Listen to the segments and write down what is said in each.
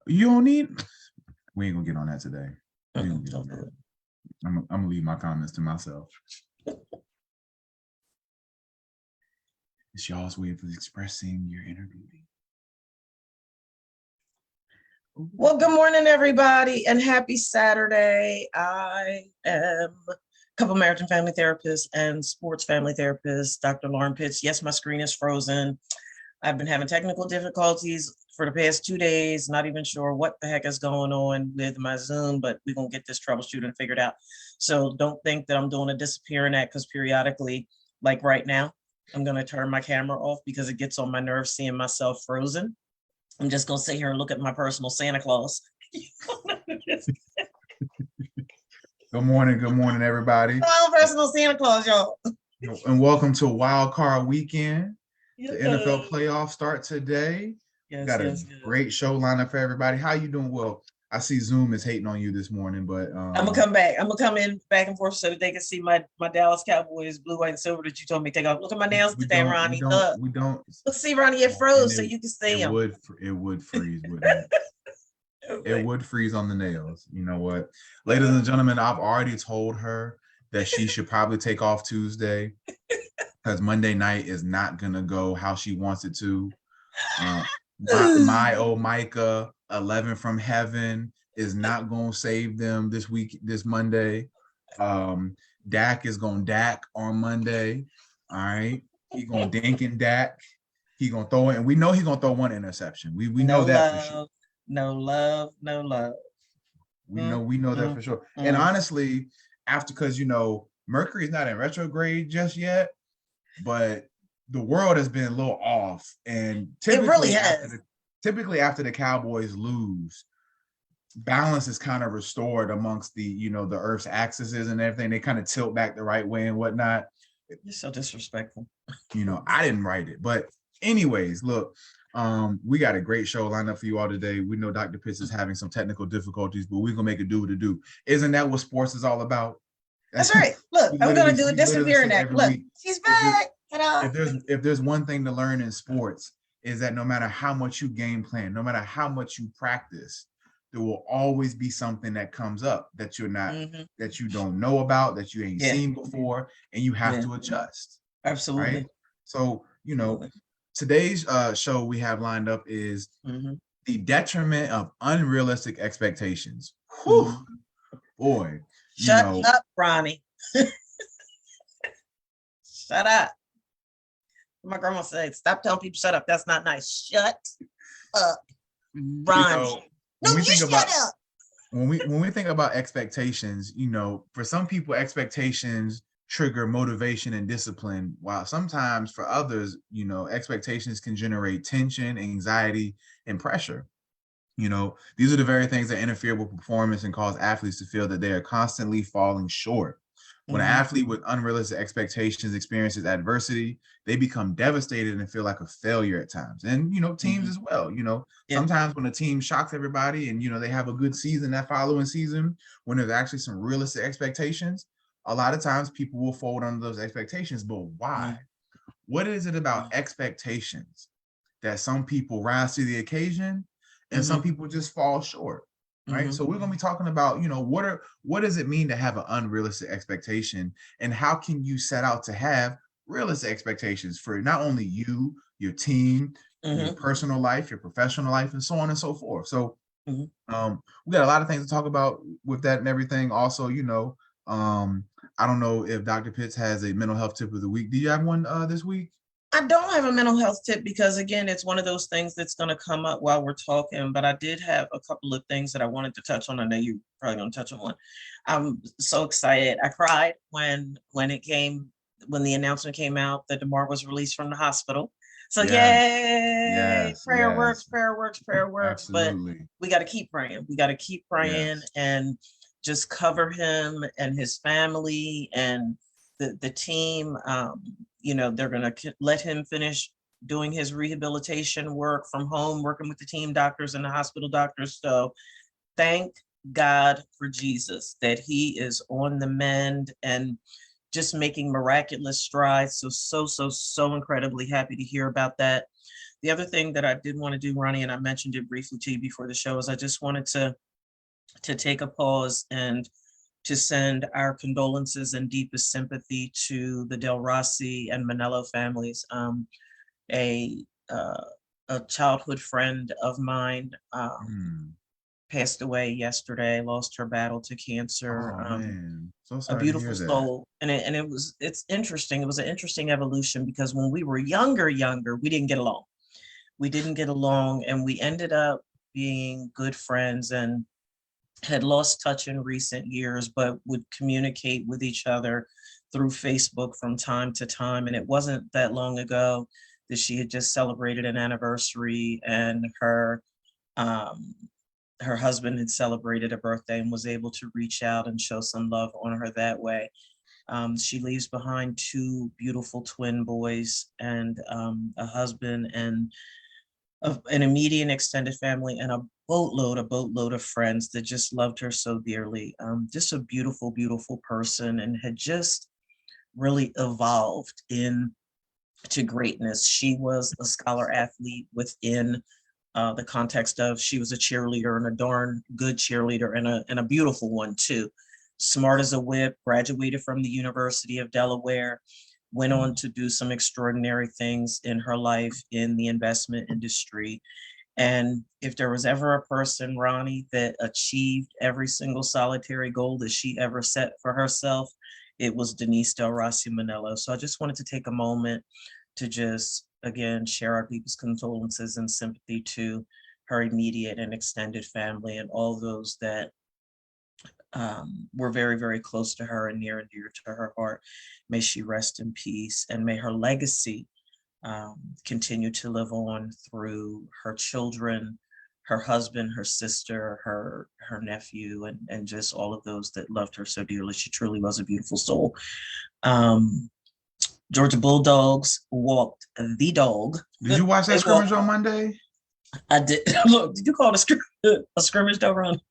You don't need. We ain't gonna get on that today. We ain't gonna get on that. I'm gonna leave my comments to myself. It's y'all's way of expressing your inner beauty. Well, good morning, everybody, and happy Saturday. I am a couple marriage and family therapist and sports family therapist, Dr. Lauren Pitts. Yes, my screen is frozen. I've been having technical difficulties for the past 2 days, not even sure what the heck is going on with my Zoom, but we're going to get this troubleshooting figured out. So don't think that I'm doing a disappearing act, because periodically, like right now, I'm going to turn my camera off because it gets on my nerves seeing myself frozen. I'm just going to sit here and look at my personal Santa Claus. Good morning, everybody. Oh, personal Santa Claus, y'all. And welcome to Wild Card Weekend. The NFL playoffs start today. Yes, Got a great show lineup for everybody. How you doing? Well, I see Zoom is hating on you this morning, but I'm gonna come back. I'm gonna come in back and forth so that they can see my Dallas Cowboys blue, white, and silver that you told me to take off. Look at my nails today, Ronnie. We don't. Let's see, Ronnie. It froze, so you can see them. It would freeze, wouldn't it? It would freeze on the nails. You know what, ladies and gentlemen, I've already told her that she should probably take off Tuesday because Monday night is not gonna go how she wants it to. My old Micah 11 from heaven is not gonna save them this Monday. Dak is gonna Dak on Monday. All right, he gonna dink and Dak. He gonna throw it, and we know he's gonna throw one interception. We know that for sure. No love. We know that for sure. And honestly, because Mercury's not in retrograde just yet, but the world has been a little off, and it really has. Typically after the Cowboys lose, balance is kind of restored amongst the the Earth's axes and everything. They kind of tilt back the right way and whatnot. You're so disrespectful. I didn't write it, but anyways, look, we got a great show lined up for you all today. We know Dr. Pitts is having some technical difficulties, but we're gonna make it do what it do. Isn't that what sports is all about? That's right. Look, I'm gonna do a disappearing act. Look, she's back. If there's one thing to learn in sports, is that no matter how much you game plan, no matter how much you practice, there will always be something that comes up that you're not, that you don't know about, that you ain't seen before, and you have to adjust. Absolutely. Right? So, today's show we have lined up is the detriment of unrealistic expectations. Whew. Boy. Shut up, Ronnie. Shut up. My grandma said, stop telling people shut up. That's not nice. Shut up, Ronnie. When we think about expectations, for some people, expectations trigger motivation and discipline, while sometimes for others, expectations can generate tension, anxiety, and pressure. These are the very things that interfere with performance and cause athletes to feel that they are constantly falling short. When an athlete with unrealistic expectations experiences adversity, they become devastated and feel like a failure at times. And, teams as well, sometimes when a team shocks everybody and, they have a good season that following season, when there's actually some realistic expectations, a lot of times people will fold under those expectations. But why? What is it about expectations that some people rise to the occasion and some people just fall short? Right. So we're going to be talking about, what does it mean to have an unrealistic expectation, and how can you set out to have realistic expectations for not only you, your team, your personal life, your professional life, and so on and so forth. So we got a lot of things to talk about with that and everything. Also, I don't know if Dr. Pitts has a mental health tip of the week. Do you have one this week? I don't have a mental health tip because, again, it's one of those things that's going to come up while we're talking, but I did have a couple of things that I wanted to touch on. I know you're probably going to touch on one. I'm so excited. I cried when the announcement came out that DeMar was released from the hospital. So yay, prayer works. Absolutely. But we got to keep praying. We got to keep praying and just cover him and his family and the team. They're going to let him finish doing his rehabilitation work from home, working with the team doctors and the hospital doctors. So thank God for Jesus that he is on the mend and just making miraculous strides. So incredibly happy to hear about that. The other thing that I did want to do, Ronnie, and I mentioned it briefly to you before the show, is I just wanted to take a pause and to send our condolences and deepest sympathy to the Del Rossi and Manello families. A childhood friend of mine passed away yesterday, lost her battle to cancer. Oh man, so A sorry to beautiful hear that. soul, and it's interesting. It was an interesting evolution because when we were younger, we didn't get along. We didn't get along, and we ended up being good friends and had lost touch in recent years, but would communicate with each other through Facebook from time to time. And it wasn't that long ago that she had just celebrated an anniversary, and her husband had celebrated a birthday and was able to reach out and show some love on her that way. She leaves behind two beautiful twin boys and a husband and an immediate extended family and a boatload of friends that just loved her so dearly. Just a beautiful, beautiful person, and had just really evolved into greatness. She was a scholar athlete within the context of, she was a cheerleader, and a darn good cheerleader, and a beautiful one too. Smart as a whip, graduated from the University of Delaware, went on to do some extraordinary things in her life in the investment industry. And if there was ever a person, Ronnie, that achieved every single solitary goal that she ever set for herself, it was Denise Del Rossi Manello. So I just wanted to take a moment to just, again, share our deepest condolences and sympathy to her immediate and extended family and all those that were very, very close to her and near to her heart. May she rest in peace, and may her legacy continue to live on through her children, her husband, her sister, her nephew, and just all of those that loved her so dearly. She truly was a beautiful soul. Georgia Bulldogs walked the dog. Did you watch that scrimmage on Monday? I did. Look, did you call it a scrimmage though, Ronnie?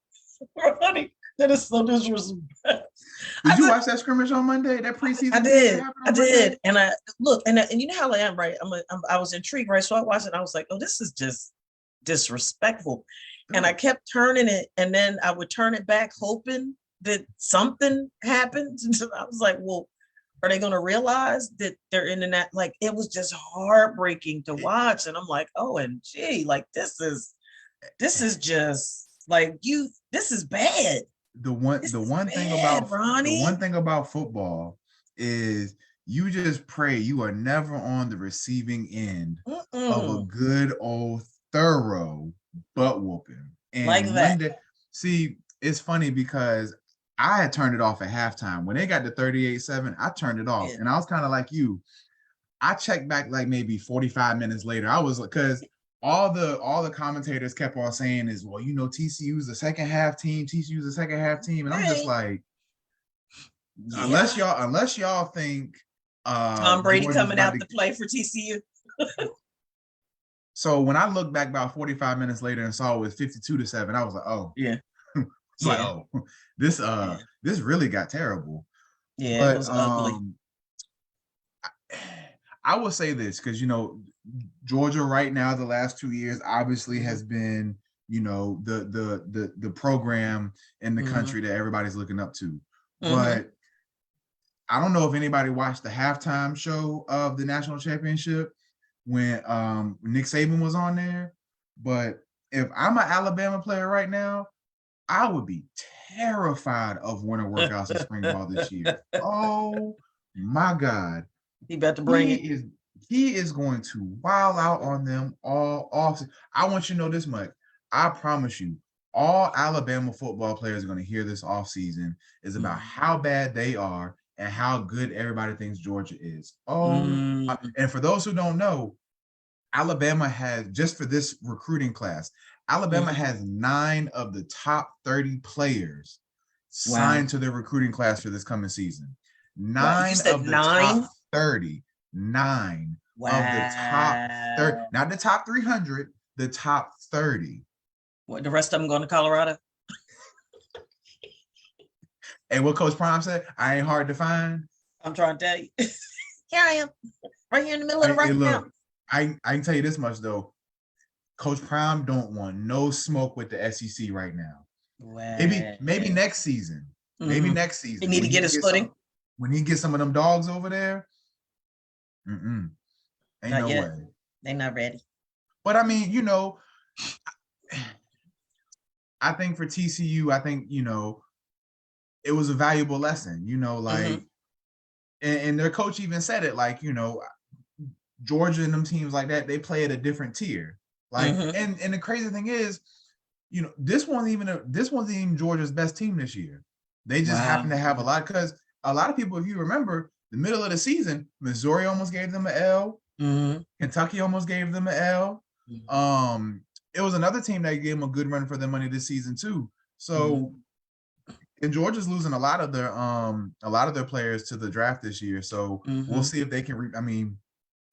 Ronnie, that is so disrespectful. Did you watch that scrimmage on Monday? That preseason? I did. And I look, and you know how I am, right? I was intrigued, right? So I watched it. And I was like, oh, this is just disrespectful. And I kept turning it, and then I would turn it back, hoping that something happened. And so I was like, well, are they going to realize that they're in the net? Like, it was just heartbreaking to watch. And I'm like, OMG, like this is just like this is bad. The one thing about football is you just pray you are never on the receiving end of a good old thorough butt whooping. And like that. Monday, see, it's funny because I had turned it off at halftime. When they got to 38-7, I turned it off. Yeah. And I was kind of like you. I checked back like maybe 45 minutes later. I was like, because all the commentators kept on saying is, well, you know, TCU's the second half team. And I'm just like, unless y'all think Tom Brady coming out to play for TCU. So when I looked back about 45 minutes later and saw it was 52-7, I was like, oh yeah. It's like, oh, this really got terrible. Yeah, but, it was ugly. I will say this because, you know, Georgia right now, the last 2 years obviously has been, you know, the program in the country that everybody's looking up to. But I don't know if anybody watched the halftime show of the national championship when Nick Saban was on there. But if I'm an Alabama player right now, I would be terrified of winter workouts in spring ball this year. Oh my God. He about to bring it. He is going to wild out on them all off. I want you to know this much. I promise you, all Alabama football players are going to hear this offseason is about how bad they are and how good everybody thinks Georgia is. And for those who don't know, Alabama has, just for this recruiting class, Alabama has 9 of the top 30 players signed to their recruiting class for this coming season. 9 of the top 30. 9 of the top 30. Not the top 300, the top 30. What, the rest of them going to Colorado? And what Coach Prime said, I ain't hard to find. I'm trying to tell you. Here I am, right here in the middle of the rock now. I can tell you this much though. Coach Prime don't want no smoke with the SEC right now. Wow. Maybe next season. Maybe next season. He need to get his footing. When he gets some of them dogs over there, ain't Not no yet. way. They're not ready. But I mean, you know, I think for TCU, I think, you know, it was a valuable lesson, you know, like, and their coach even said it, like, you know, Georgia and them teams like that, they play at a different tier. Like, and the crazy thing is, you know, this wasn't even Georgia's best team this year. They just happen to have a lot, because a lot of people, if you remember, the middle of the season, Missouri almost gave them an L. Kentucky almost gave them an L. It was another team that gave them a good run for their money this season too. So, and Georgia's losing a lot of their players to the draft this year. So we'll see if they can. I mean,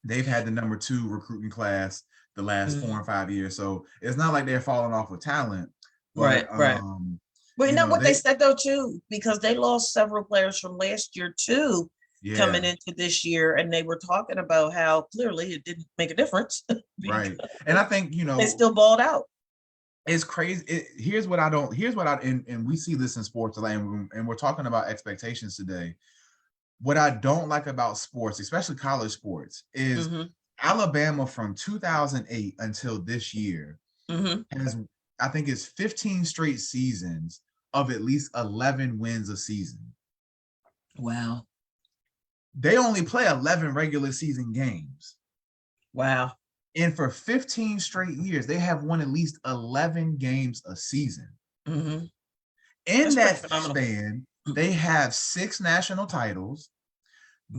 they've had the number 2 recruiting class the last 4 and 5 years. So it's not like they're falling off with talent. But, right. Well, you know what they said though too, because they lost several players from last year too, coming into this year, and they were talking about how clearly it didn't make a difference. Right. And I think, you know, they still balled out. It's crazy. Here's what and we see this in sports, and we're talking about expectations today. What I don't like about sports, especially college sports, is Alabama from 2008 until this year has, I think it's 15 straight seasons of at least 11 wins a season. Wow. They only play 11 regular season games. Wow. And for 15 straight years, they have won at least 11 games a season. In that span, they have 6 national titles,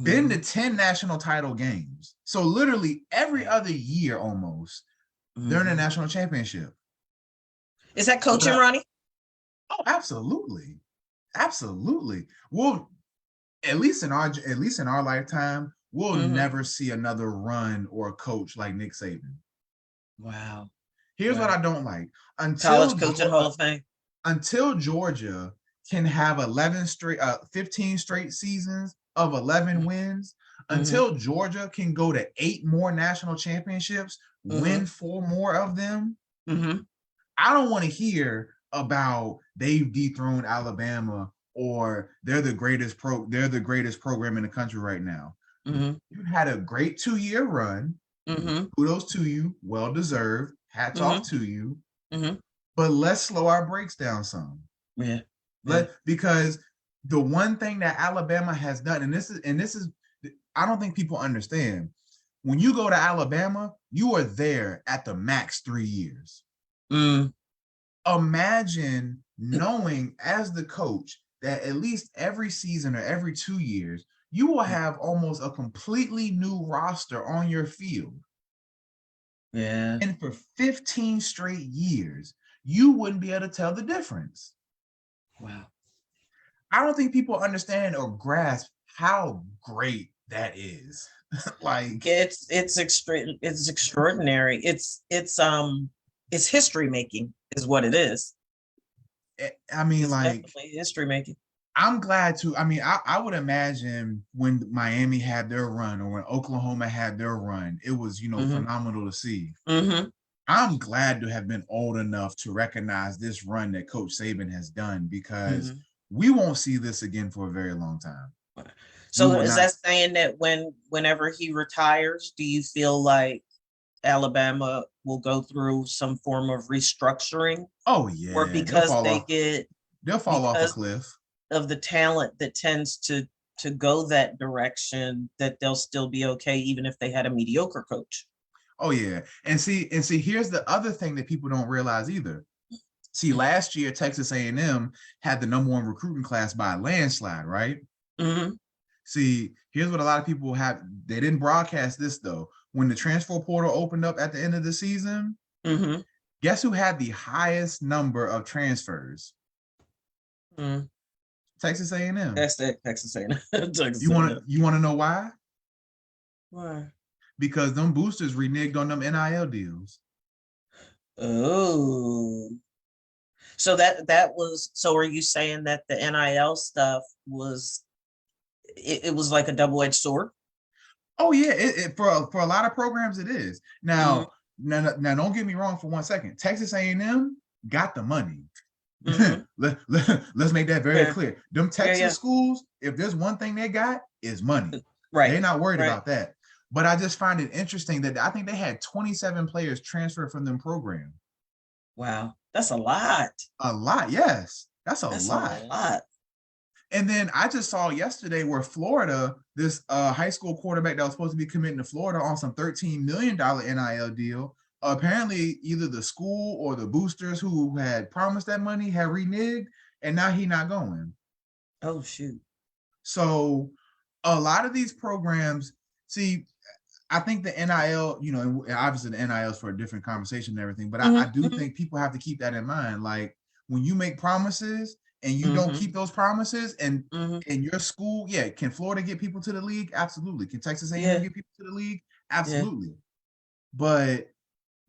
been to 10 national title games. So literally every other year almost, they're in a national championship. Is that coaching, Ronnie? Oh, absolutely. Absolutely. Well, at least in our lifetime, we'll never see another run or a coach like Nick Saban. Wow. Here's what I don't like. College coaching Hall of Fame. Until Georgia can have 15 straight seasons of 11 wins, until Georgia can go to 8 more national championships, win 4 more of them, I don't want to hear about they've dethroned Alabama or they're the greatest program in the country right now. You had a great 2-year run. Kudos to you, well deserved. Hats off to you. But let's slow our brakes down some. Because the one thing that Alabama has done, and this is, I don't think people understand. When you go to Alabama, you are there at the max 3 years. Imagine knowing as the coach that at least every season or every 2 years, you will have almost a completely new roster on your field. And for 15 straight years, you wouldn't be able to tell the difference. Wow. I don't think people understand or grasp how great that is. Like it's extraordinary. It's history making is what it is. I mean, it's like definitely history making. I'm glad to. I mean, I would imagine when Miami had their run or when Oklahoma had their run, it was, you know, phenomenal to see. I'm glad to have been old enough to recognize this run that Coach Saban has done, because we won't see this again for a very long time. So is that saying that whenever he retires, do you feel like Alabama will go through some form of restructuring? Oh yeah. Or because they'll fall off a cliff of the talent that tends to go that direction, that they'll still be okay even if they had a mediocre coach? Oh yeah. And see, here's the other thing that people don't realize either. See, last year Texas A&M had the number 1 recruiting class by a landslide, right? See, here's what a lot of people have. They didn't broadcast this though. When the transfer portal opened up at the end of the season, guess who had the highest number of transfers? Texas A&M. That's that Texas A&M. You want to know why? Why? Because them boosters reneged on them NIL deals. Oh. So that was, so are you saying that the NIL stuff was, it was like a double-edged sword? Oh yeah, for a lot of programs it is. Mm-hmm. Now, don't get me wrong for 1 second. Texas A&M got the money. Mm-hmm. Let's make that very Yeah. clear. Them Yeah. Texas Yeah. schools, if there's one thing they got, is money. Right. They're not worried Right. about that. But I just find it interesting that I think they had 27 players transferred from them program. Wow. That's a lot. A lot, yes. That's a That's a lot. lot. And then I just saw yesterday where Florida, this high school quarterback that was supposed to be committing to Florida on some $13 million NIL deal, apparently either the school or the boosters who had promised that money had reneged, and now he not going. Oh, shoot. So a lot of these programs, see, I think the NIL, and obviously the NIL is for a different conversation and everything, but I do think people have to keep that in mind. Like when you make promises and you don't keep those promises, and in your school, yeah, can Florida get people to the league? Absolutely. Can Texas A&M get people to the league? Absolutely. But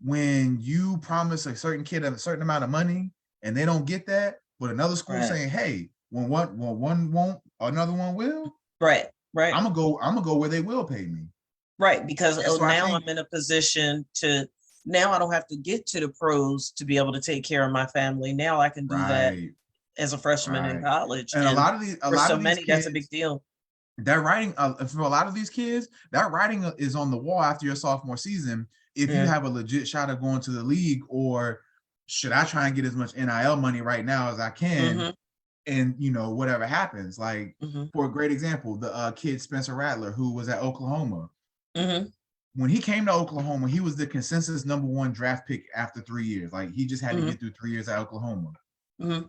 when you promise a certain kid a certain amount of money and they don't get that, but another school saying, "Hey, when one won't, another one will." Right. I'm gonna go where they will pay me. Right, because so now I'm in a position to, now I don't have to get to the pros to be able to take care of my family. Now I can do that as a freshman in college. And a lot of these kids, kids, that's a big deal. That writing, for a lot of these kids, that writing is on the wall after your sophomore season. If you have a legit shot of going to the league, or should I try and get as much NIL money right now as I can? And whatever happens, like for a great example, the kid Spencer Rattler, who was at Oklahoma. When he came to Oklahoma, he was the consensus #1 draft pick after 3 years. Like he just had to get through 3 years at Oklahoma.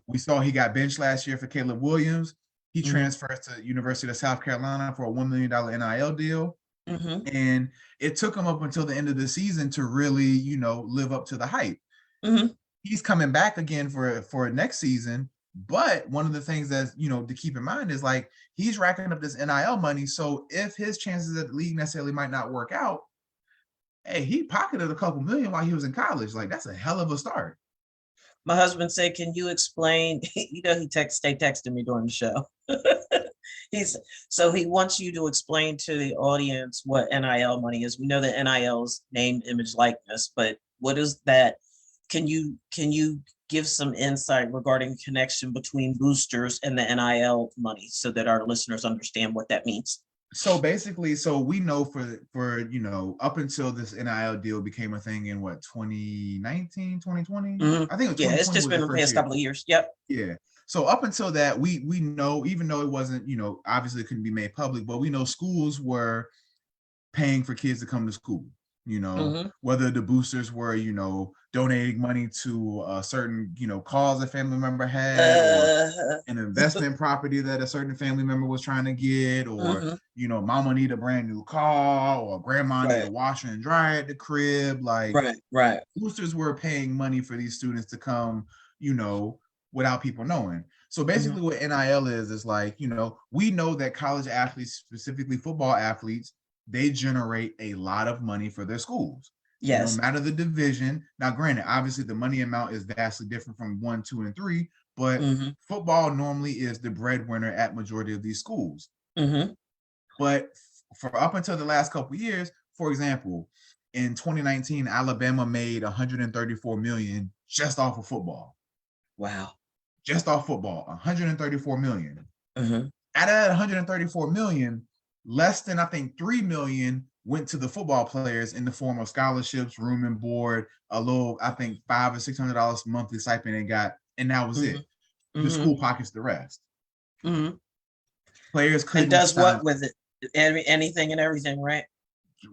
We saw he got benched last year for Caleb Williams. He transfers to University of South Carolina for a $1 million NIL deal. And it took him up until the end of the season to really, live up to the hype. He's coming back again for next season. But one of the things that's, to keep in mind is like he's racking up this NIL money. So if his chances at the league necessarily might not work out, hey, he pocketed a couple million while he was in college. Like that's a hell of a start. My husband said, "Can you explain?" He stay texting me during the show. So he wants you to explain to the audience what NIL money is. We know that NIL is name, image, likeness, but what is that? Can you give some insight regarding connection between boosters and the NIL money so that our listeners understand what that means? So basically, we know for up until this NIL deal became a thing in what, 2019, 2020? I think it's just been the past couple of years. Yep. Yeah. So up until that, we know, even though it wasn't, obviously it couldn't be made public, but we know schools were paying for kids to come to school. Whether the boosters were, donating money to a certain, cause a family member had, or an investment property that a certain family member was trying to get, or, mama need a brand new car, or grandma need a washer and dryer at the crib. Like boosters were paying money for these students to come, without people knowing. So basically what NIL is like, we know that college athletes, specifically football athletes, they generate a lot of money for their schools. Yes. No matter the division. Now, granted, obviously the money amount is vastly different from 1, 2, and 3, but football normally is the breadwinner at majority of these schools. But for up until the last couple of years, for example, in 2019, Alabama made $134 million just off of football. Wow. Just off football, $134 million. Out of that $134 million, less than, I think, $3 million went to the football players in the form of scholarships, room and board, a little, I think, $500 or $600 monthly stipend they got, and that was it. The school pockets the rest. Players couldn't. And does what with it? Anything and everything, right?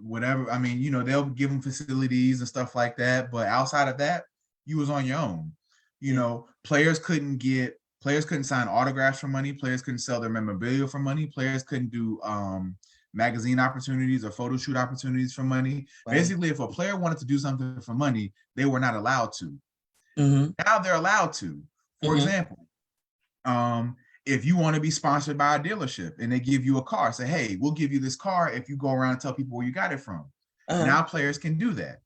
Whatever. I mean, they'll give them facilities and stuff like that, but outside of that, you was on your own. Players couldn't sign autographs for money. Players couldn't sell their memorabilia for money. Players couldn't do magazine opportunities or photo shoot opportunities for money. Basically, if a player wanted to do something for money, they were not allowed to. Now they're allowed to. For example, if you want to be sponsored by a dealership and they give you a car, say, hey, we'll give you this car if you go around and tell people where you got it from. Now players can do that.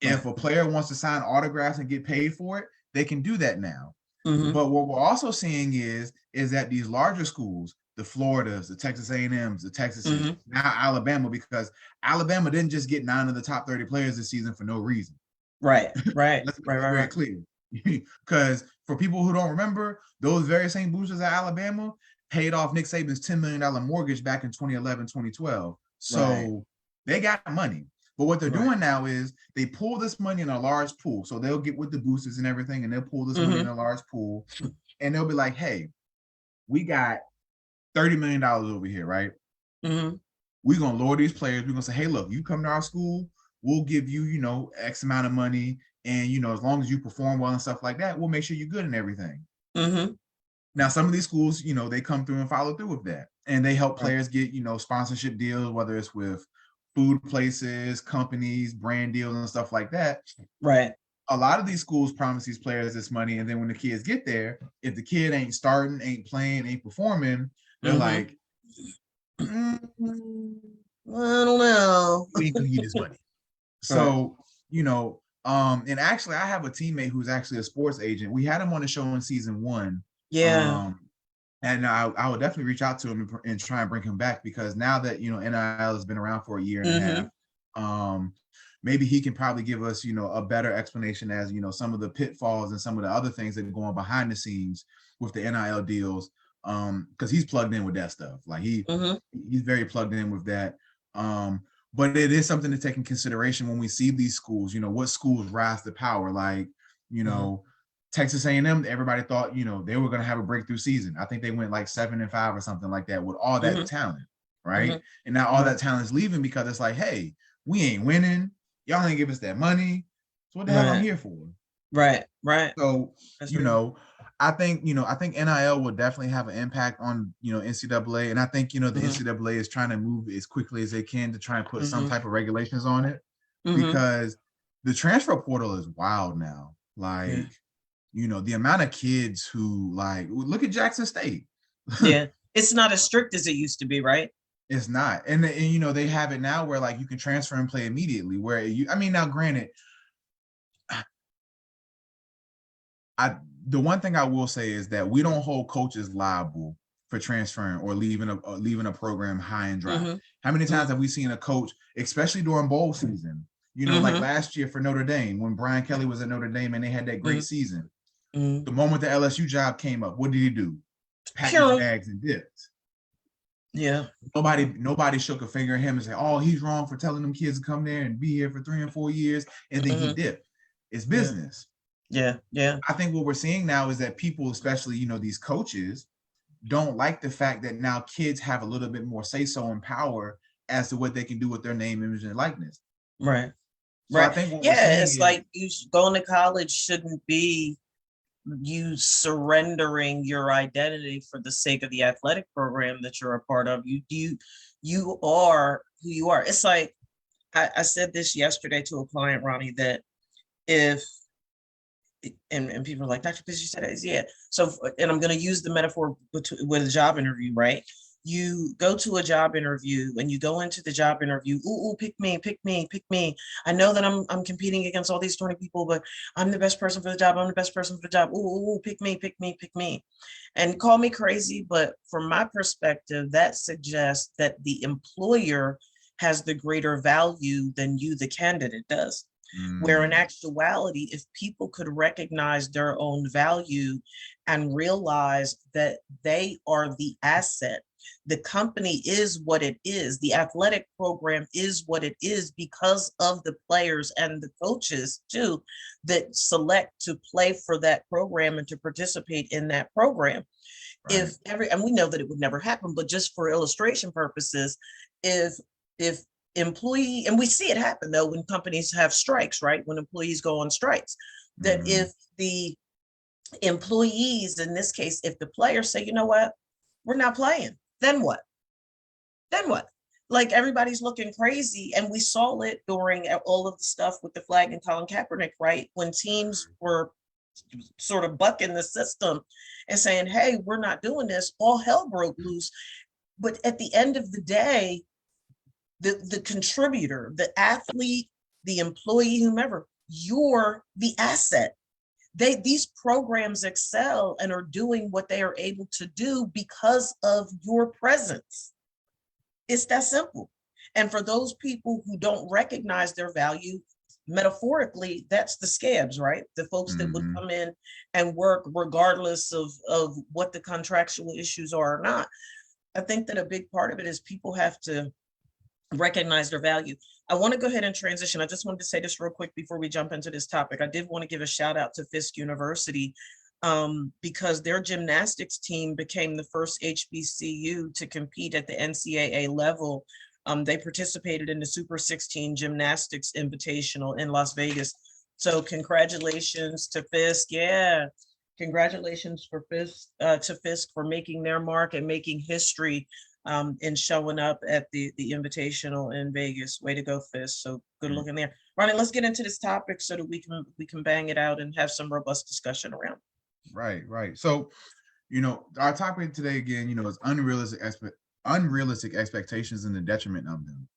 If a player wants to sign autographs and get paid for it, they can do that now. But what we're also seeing is that these larger schools, the Floridas, the Texas A&Ms, the Texases, now Alabama, because Alabama didn't just get 9 of the top 30 players this season for no reason. Right. Let's make that very clear. Because for people who don't remember, those very same boosters at Alabama paid off Nick Saban's $10 million mortgage back in 2011, 2012. So they got money. But what they're doing now is they pull this money in a large pool. So they'll get with the boosters and everything, and they'll pull this money in a large pool. And they'll be like, hey, we got $30 million over here, right? We're going to lower these players. We're going to say, hey, look, you come to our school, we'll give you, you know, X amount of money. And, you know, as long as you perform well and stuff like that, we'll make sure you're good and everything. Now, some of these schools, you know, they come through and follow through with that. And they help players get, you know, sponsorship deals, whether it's with food places, companies, brand deals and stuff like that. A lot of these schools promise these players this money. And then when the kids get there, if the kid ain't starting, ain't playing, ain't performing, they're like, I don't know. We ain't gonna get this money. So, you know, and actually I have a teammate who's actually a sports agent. We had him on the show in season 1. And I would definitely reach out to him and try and bring him back, because now that, you know, NIL has been around for a year and a half, maybe he can probably give us, you know, a better explanation as, you know, some of the pitfalls and some of the other things that are going behind the scenes with the NIL deals. Because he's plugged in with that stuff. Like he's very plugged in with that. But it is something to take in consideration when we see these schools, you know, what schools rise to power. Like, you know, Texas A&M, everybody thought, you know, they were going to have a breakthrough season. I think they went like 7-5 or something like that with all that talent, right? And now all that talent is leaving because it's like, hey, we ain't winning. Y'all ain't give us that money. So what the hell I'm here for? So, you know, I think NIL will definitely have an impact on, you know, NCAA. And I think, you know, the NCAA is trying to move as quickly as they can to try and put some type of regulations on it, because the transfer portal is wild now. Like, you know, the amount of kids who, like, look at Jackson State. It's not as strict as it used to be, right? It's not. And you know, they have it now where like you can transfer and play immediately. Where I mean, now granted, the one thing I will say is that we don't hold coaches liable for transferring or leaving a program high and dry. How many times have we seen a coach, especially during bowl season, you know, like last year for Notre Dame, when Brian Kelly was at Notre Dame and they had that great season. The moment the LSU job came up, what did he do? Pack his bags and dipped. Nobody shook a finger at him and said, oh, he's wrong for telling them kids to come there and be here for 3 and 4 years, and then he dipped. It's business. I think what we're seeing now is that people, especially, you know, these coaches, don't like the fact that now kids have a little bit more say-so and power as to what they can do with their name, image, and likeness. So I think it's like you going to college shouldn't be you surrendering your identity for the sake of the athletic program that you're a part of. You are who you are. It's like I said this yesterday to a client, Ronnie, that if and people are like, Dr. Pitts, you said it. So, and I'm going to use the metaphor with a job interview, right? You go to a job interview and you go into the job interview, ooh, pick me. I know that I'm competing against all these 20 people, but I'm the best person for the job. Ooh, pick me. And call me crazy, but from my perspective, that suggests that the employer has the greater value than you, the candidate, does. Where in actuality, if people could recognize their own value and realize that they are the asset, the company is what it is, the athletic program is what it is because of the players and the coaches too that select to play for that program and to participate in that program. And we know that it would never happen, but just for illustration purposes, if employee, and we see it happen though when companies have strikes, right? When employees go on strikes, that if the employees, in this case, if the players say, you know what, we're not playing, then what? Like everybody's looking crazy. And we saw it during all of the stuff with the flag and Colin Kaepernick, right? When teams were sort of bucking the system and saying, hey, we're not doing this, all hell broke loose. But at the end of the day, the contributor, the athlete, the employee, whomever, you're the asset. these programs excel and are doing what they are able to do because of your presence. It's that simple. And for those people who don't recognize their value, metaphorically, that's the scabs, right? The folks that would come in and work regardless of what the contractual issues are or not. I think that a big part of it is people have to recognize their value. I want to go ahead and transition. I just wanted to say this real quick before we jump into this topic. I did want to give a shout out to Fisk University because their gymnastics team became the first HBCU to compete at the NCAA level. They participated in the Super 16 Gymnastics Invitational in Las Vegas. So congratulations to Fisk. Yeah, congratulations for Fisk, to Fisk for making their mark and making history and showing up at the Invitational in Vegas. Way to go, Fisk. So good looking there. Ronnie, let's get into this topic so that we can bang it out and have some robust discussion around. Right. So, our topic today again, is unrealistic expectations and the detriment of them.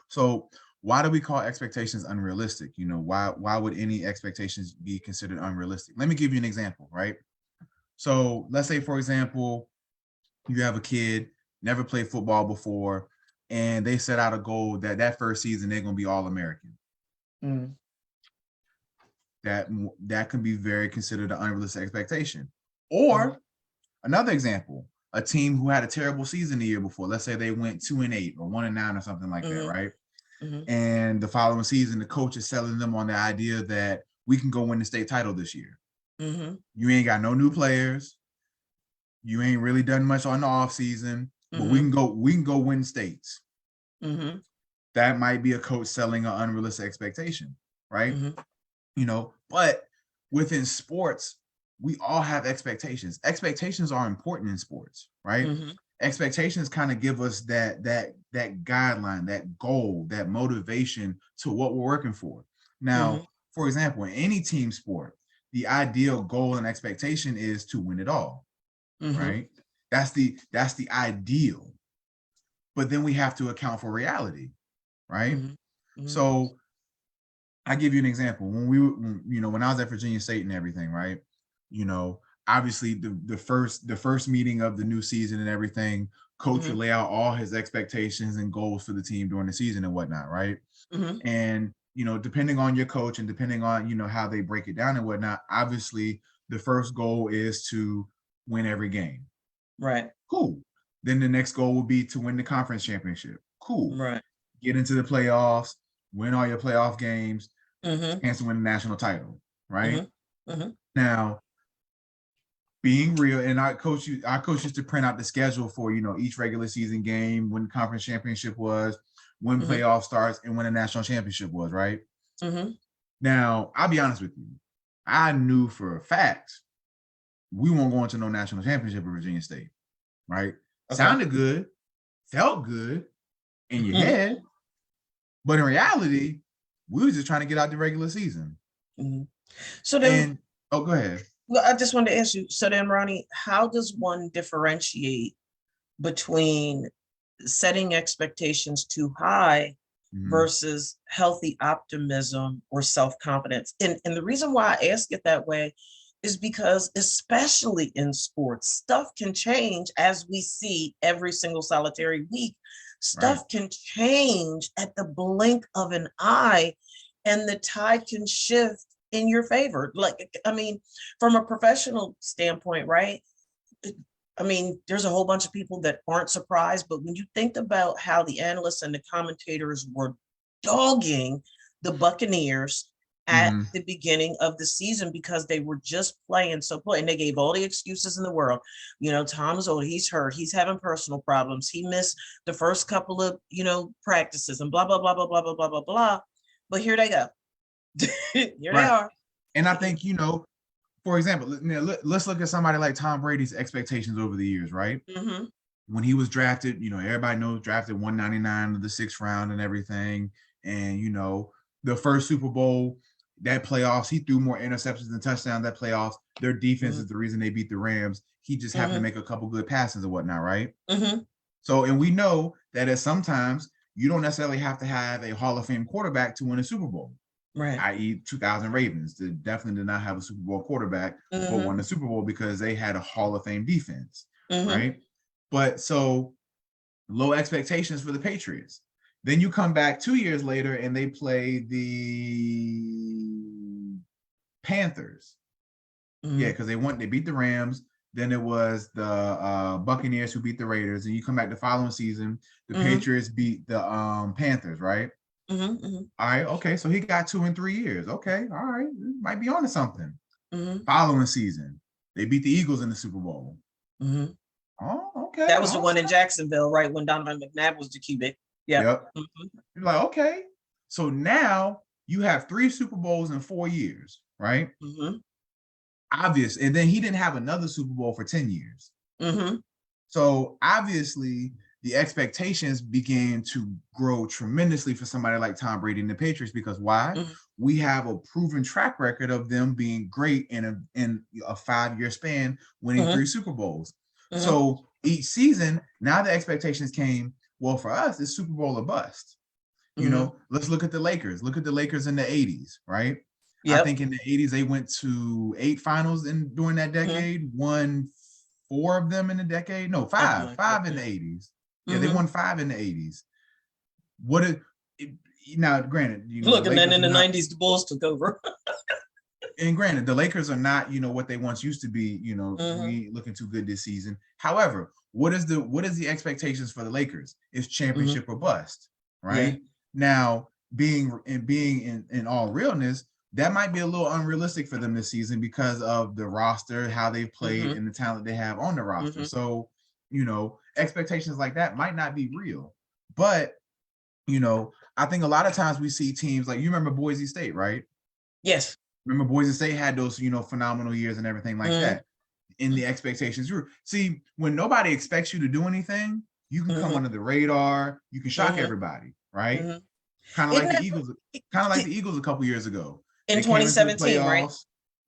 So why do we call expectations unrealistic? Why would any expectations be considered unrealistic? Let me give you an example, right? So let's say, for example, you have a kid, never played football before, and they set out a goal that first season they're going to be All-American. That can be very considered an unrealistic expectation. Or another example, a team who had a terrible season the year before, let's say they went 2-8 or 1-9 or something like that, right? And the following season, the coach is selling them on the idea that we can go win the state title this year. You ain't got no new players. You ain't really done much on the off season, but we can go win states. That might be a coach selling an unrealistic expectation, right? But within sports, we all have expectations. Expectations are important in sports, right? Expectations kind of give us that guideline, that goal, that motivation to what we're working for. Now, for example, in any team sport, the ideal goal and expectation is to win it all, right? That's the ideal. But then we have to account for reality, right? So I give you an example. When I was at Virginia State and everything, right? Obviously the first meeting of the new season and everything, coach would lay out all his expectations and goals for the team during the season and whatnot, right? And depending on your coach and depending on how they break it down and whatnot, obviously the first goal is to win every game. Right. Cool. Then the next goal will be to win the conference championship. Cool. Right. Get into the playoffs, win all your playoff games, chance to win the national title, right? Now, being real, and our coach used to print out the schedule for each regular season game, when the conference championship was, when playoff starts, and when the national championship was, right? Now, I'll be honest with you, I knew for a fact we weren't going to no national championship at Virginia State, right? Sounded good, felt good in your head, but in reality, we were just trying to get out the regular season. So then, go ahead. Well, I just wanted to ask you, so then, Ronnie, how does one differentiate between setting expectations too high versus healthy optimism or self-confidence? And the reason why I ask it that way is because, especially in sports, stuff can change, as we see every single solitary week. Stuff can change at the blink of an eye, and the tide can shift in your favor. From a professional standpoint, right? There's a whole bunch of people that aren't surprised, but when you think about how the analysts and the commentators were dogging the Buccaneers at the beginning of the season because they were just playing so poor, and they gave all the excuses in the world. Tom's old, he's hurt, he's having personal problems, he missed the first couple of practices and blah blah blah blah blah blah blah blah blah. But here they go. Here they are. And I think, for example, let's look at somebody like Tom Brady's expectations over the years, right? When he was drafted, everybody knows, drafted 199 of the 6th round and everything. And, the first Super Bowl, that playoffs, he threw more interceptions than touchdowns that playoffs. Their defense is the reason they beat the Rams. He just happened to make a couple good passes and whatnot, right? So, and we know that sometimes you don't necessarily have to have a Hall of Fame quarterback to win a Super Bowl. i.e. 2000 Ravens, that definitely did not have a Super Bowl quarterback, but won the Super Bowl because they had a Hall of Fame defense, right? But so low expectations for the Patriots. Then you come back 2 years later and they play the Panthers. Yeah, because they beat the Rams. Then it was the Buccaneers who beat the Raiders. And you come back the following season, the Patriots beat the Panthers, right? All right, okay. So he got 2 and 3 years. Okay, all right. Might be on to something. Following season, they beat the Eagles in the Super Bowl. Oh, okay. That was the one in Jacksonville, right? When Donovan McNabb was the QB. Yep. You're like, okay. So now you have 3 Super Bowls in 4 years, right? Obvious. And then he didn't have another Super Bowl for 10 years. So obviously the expectations began to grow tremendously for somebody like Tom Brady and the Patriots, because why? We have a proven track record of them being great in a 5-year span, winning 3 Super Bowls. So each season, now the expectations came, well, for us, it's Super Bowl or bust. You know, let's look at the Lakers. Look at the Lakers in the 80s, right? I think in the 80s, they went to 8 finals during that decade, won 4 of them in the decade. No, 5 in the 80s. Yeah, they won 5 in the 80s. Now, granted, you know, look, and then in the 90s, the Bulls took over. And granted, the Lakers are not, you know, what they once used to be. You know, we ain't looking too good this season. However, what is the expectations for the Lakers? It's championship or bust, right? Now, being in all realness, that might be a little unrealistic for them this season because of the roster, how they've played, and the talent they have on the roster. So, you know, expectations like that might not be real. But, you know, I think a lot of times we see teams like, you remember Boise State, right? Yes. Remember Boise State had those, you know, phenomenal years and everything like that. And the expectations grew. See, when nobody expects you to do anything, you can come under the radar. You can shock everybody, right? Kind of like the Eagles. Kind of like the Eagles a couple years ago. In 2017, right?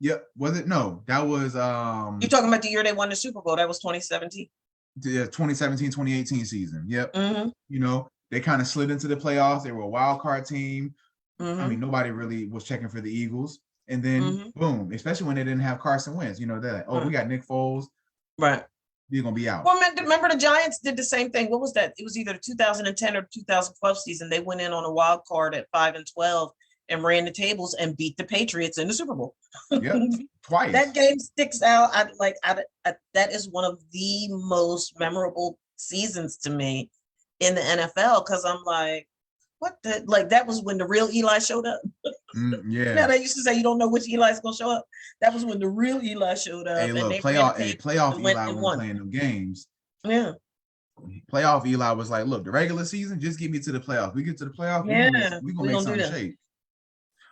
Yep. Was it? No, that was you're talking about the year they won the Super Bowl. That was 2017. The 2017-2018 season. Yep. You know, they kind of slid into the playoffs. They were a wild card team. I mean, nobody really was checking for the Eagles. And then boom, especially when they didn't have Carson Wentz, you know, they're like, oh, we got Nick Foles. Right. You're going to be out. Well, remember the Giants did the same thing. What was that? It was either the 2010 or 2012 season. They went in on a wild card at 5-12 and ran the tables and beat the Patriots in the Super Bowl. Yep, twice. That game sticks out. That is one of the most memorable seasons to me in the NFL, because I'm like, that was when the real Eli showed up. Yeah. Now they used to say you don't know which Eli's gonna show up. That was when the real Eli showed up. Hey, look, playoff Eli wasn't playing them games. Yeah. Playoff Eli was like, look, the regular season, just get me to the playoffs. We get to the playoffs, we're gonna make something shape.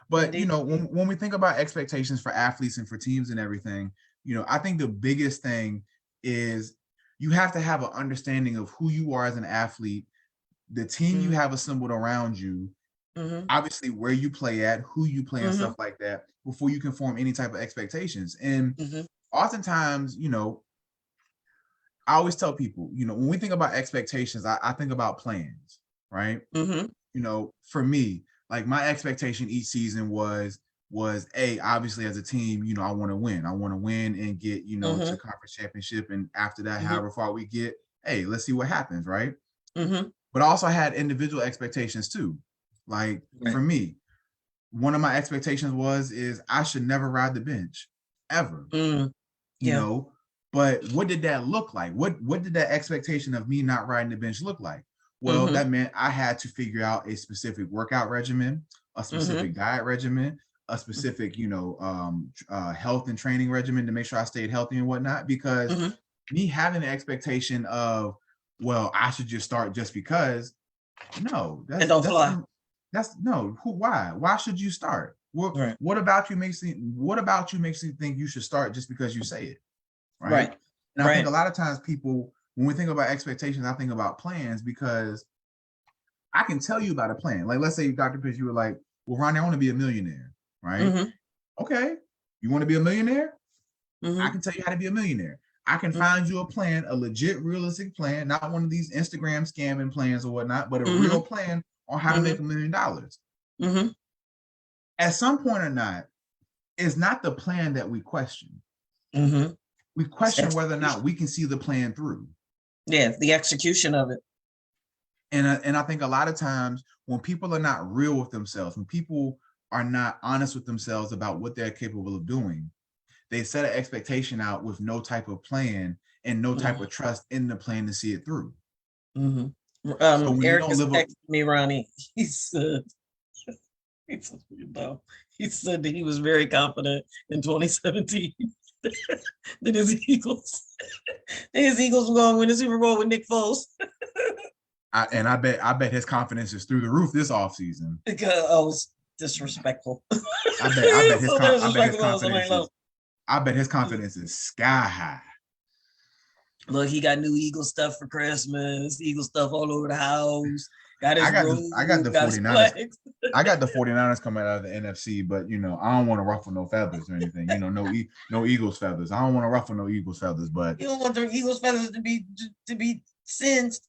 But you know, when we think about expectations for athletes and for teams and everything, you know, I think the biggest thing is you have to have an understanding of who you are as an athlete, the team you have assembled around you, obviously where you play at, who you play and stuff like that, before you can form any type of expectations. And oftentimes, you know, I always tell people, you know, when we think about expectations, I think about plans, right? You know, for me, like my expectation each season was obviously as a team, you know, I want to win. I want to win and get, you know, to conference championship. And after that, however far we get, hey, let's see what happens, right? But I also had individual expectations too. Like for me, one of my expectations is I should never ride the bench ever. You know, but what did that look like? What did that expectation of me not riding the bench look like? Well, that meant I had to figure out a specific workout regimen, a specific diet regimen, a specific, you know, health and training regimen to make sure I stayed healthy and whatnot. Because me having the expectation of, well, I should just start just because, no, that's no. Why should you start? What about you makes you think you should start just because you say it, right? And I think a lot of times people, when we think about expectations, I think about plans, because I can tell you about a plan. Like, let's say, Dr. Pitts, you were like, well, Ronnie, I want to be a millionaire, right? Okay. You want to be a millionaire? I can tell you how to be a millionaire. I can find you a plan, a legit, realistic plan, not one of these Instagram scamming plans or whatnot, but a real plan on how to make $1 million. at some point or not, it's not the plan that we question. Mm-hmm. We question whether or not we can see the plan through. Yeah, the execution of it. And I think a lot of times when people are not real with themselves, when people are not honest with themselves about what they're capable of doing, they set an expectation out with no type of plan and no type of trust in the plan to see it through. Mm-hmm. So when Eric you don't just live texted me, Ronnie. He said that he was very confident in 2017 that his Eagles were going to win the Super Bowl with Nick Foles. I bet his confidence is through the roof this offseason. Because I was disrespectful. I bet his confidence is sky high. Look, he got new Eagle stuff for Christmas, Eagle stuff all over the house. Got his I got the 49ers. I got the 49ers coming out of the NFC, but I don't want to ruffle no feathers or anything. No Eagles feathers. I don't want to ruffle no Eagles feathers, but you don't want the Eagles feathers to be singed.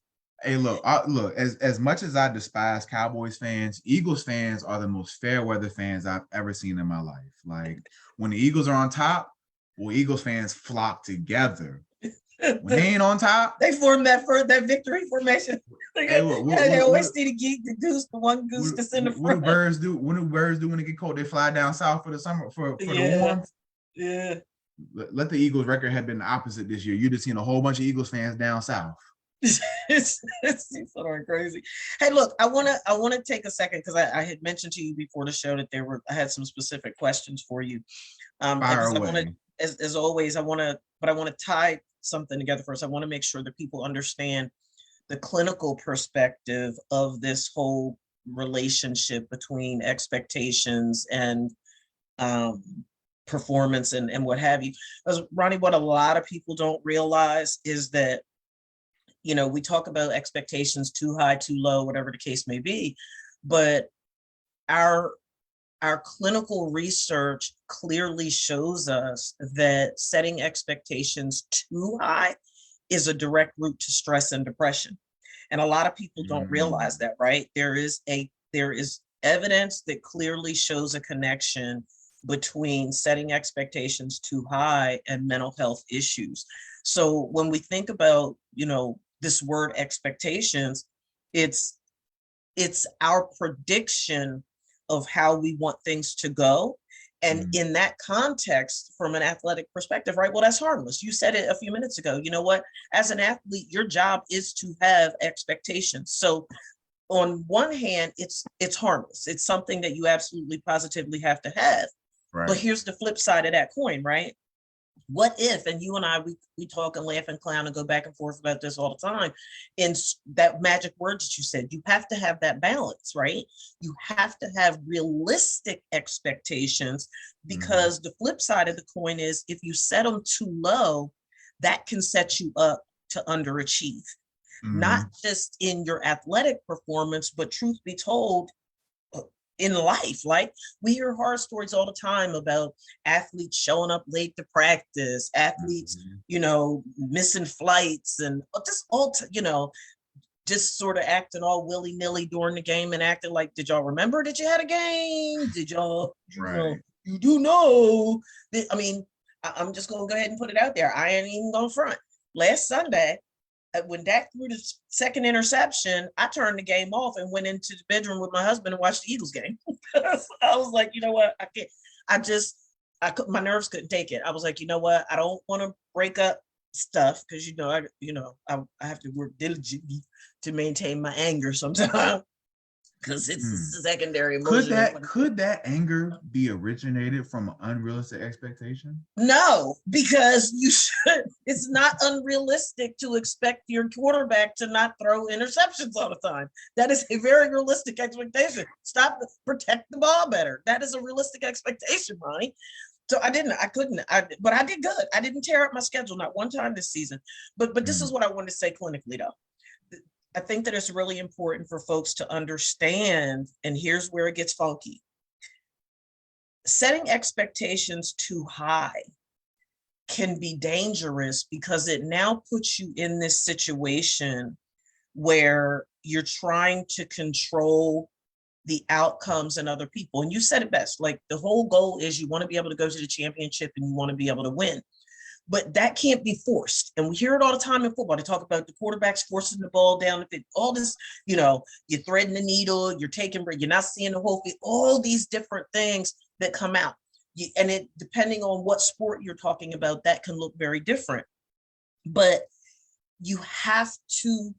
Hey, look, as much as I despise Cowboys fans, Eagles fans are the most fair weather fans I've ever seen in my life. Like when the Eagles are on top, well, Eagles fans flock together. When they ain't on top, they form that victory formation. Hey, look, they always see the goose, the one goose that's in the front. What do birds do? What do birds do when they get cold? They fly down south for the summer for the warmth. Yeah. Let the Eagles record have been the opposite this year. You'd have seen a whole bunch of Eagles fans down south. It's sort of crazy. Hey, look, I want to take a second because I had mentioned to you before the show that I had some specific questions for you. Fire away. As always, I want to tie something together first. I want to make sure that people understand the clinical perspective of this whole relationship between expectations and performance and what have you. Because Ronnie, what a lot of people don't realize is that we talk about expectations too high, too low, whatever the case may be, but our clinical research clearly shows us that setting expectations too high is a direct route to stress and depression. And a lot of people don't realize that, right? There is evidence that clearly shows a connection between setting expectations too high and mental health issues. So when we think about, this word expectations, it's our prediction of how we want things to go. And in that context, from an athletic perspective, right? Well, that's harmless. You said it a few minutes ago. You know what? As an athlete, your job is to have expectations. So on one hand, it's harmless. It's something that you absolutely positively have to have. Right. But here's the flip side of that coin, right? What if, and you and I, we talk and laugh and clown and go back and forth about this all the time. In that magic word that you said, you have to have that balance, right? You have to have realistic expectations, because the flip side of the coin is if you set them too low, that can set you up to underachieve. Not just in your athletic performance, but truth be told, in life. Like we hear horror stories all the time about athletes showing up late to practice, athletes, missing flights, and just sort of acting all willy-nilly during the game and acting like, did y'all remember that you had a game? Did y'all, you do know that, I'm just going to go ahead and put it out there. I ain't even going to front. Last Sunday, when Dak threw the second interception, I turned the game off and went into the bedroom with my husband and watched the Eagles game. I was like, you know what? I can't. My nerves couldn't take it. I was like, you know what? I don't want to break up stuff because I have to work diligently to maintain my anger sometimes, because it's a secondary emotion. Could that anger be originated from an unrealistic expectation? No, because it's not unrealistic to expect your quarterback to not throw interceptions all the time. That is a very realistic expectation. Protect the ball better. That is a realistic expectation, Ronnie. So but I did good. I didn't tear up my schedule, not one time this season. But this is what I wanted to say clinically, though. I think that it's really important for folks to understand, and here's where it gets funky. Setting expectations too high can be dangerous because it now puts you in this situation where you're trying to control the outcomes and other people. And you said it best, like the whole goal is you want to be able to go to the championship and you want to be able to win. But that can't be forced. And we hear it all the time in football. They talk about the quarterbacks forcing the ball down. All this, you're threading the needle, you're not seeing the whole field, all these different things that come out. And it, depending on what sport you're talking about, that can look very different. But you have to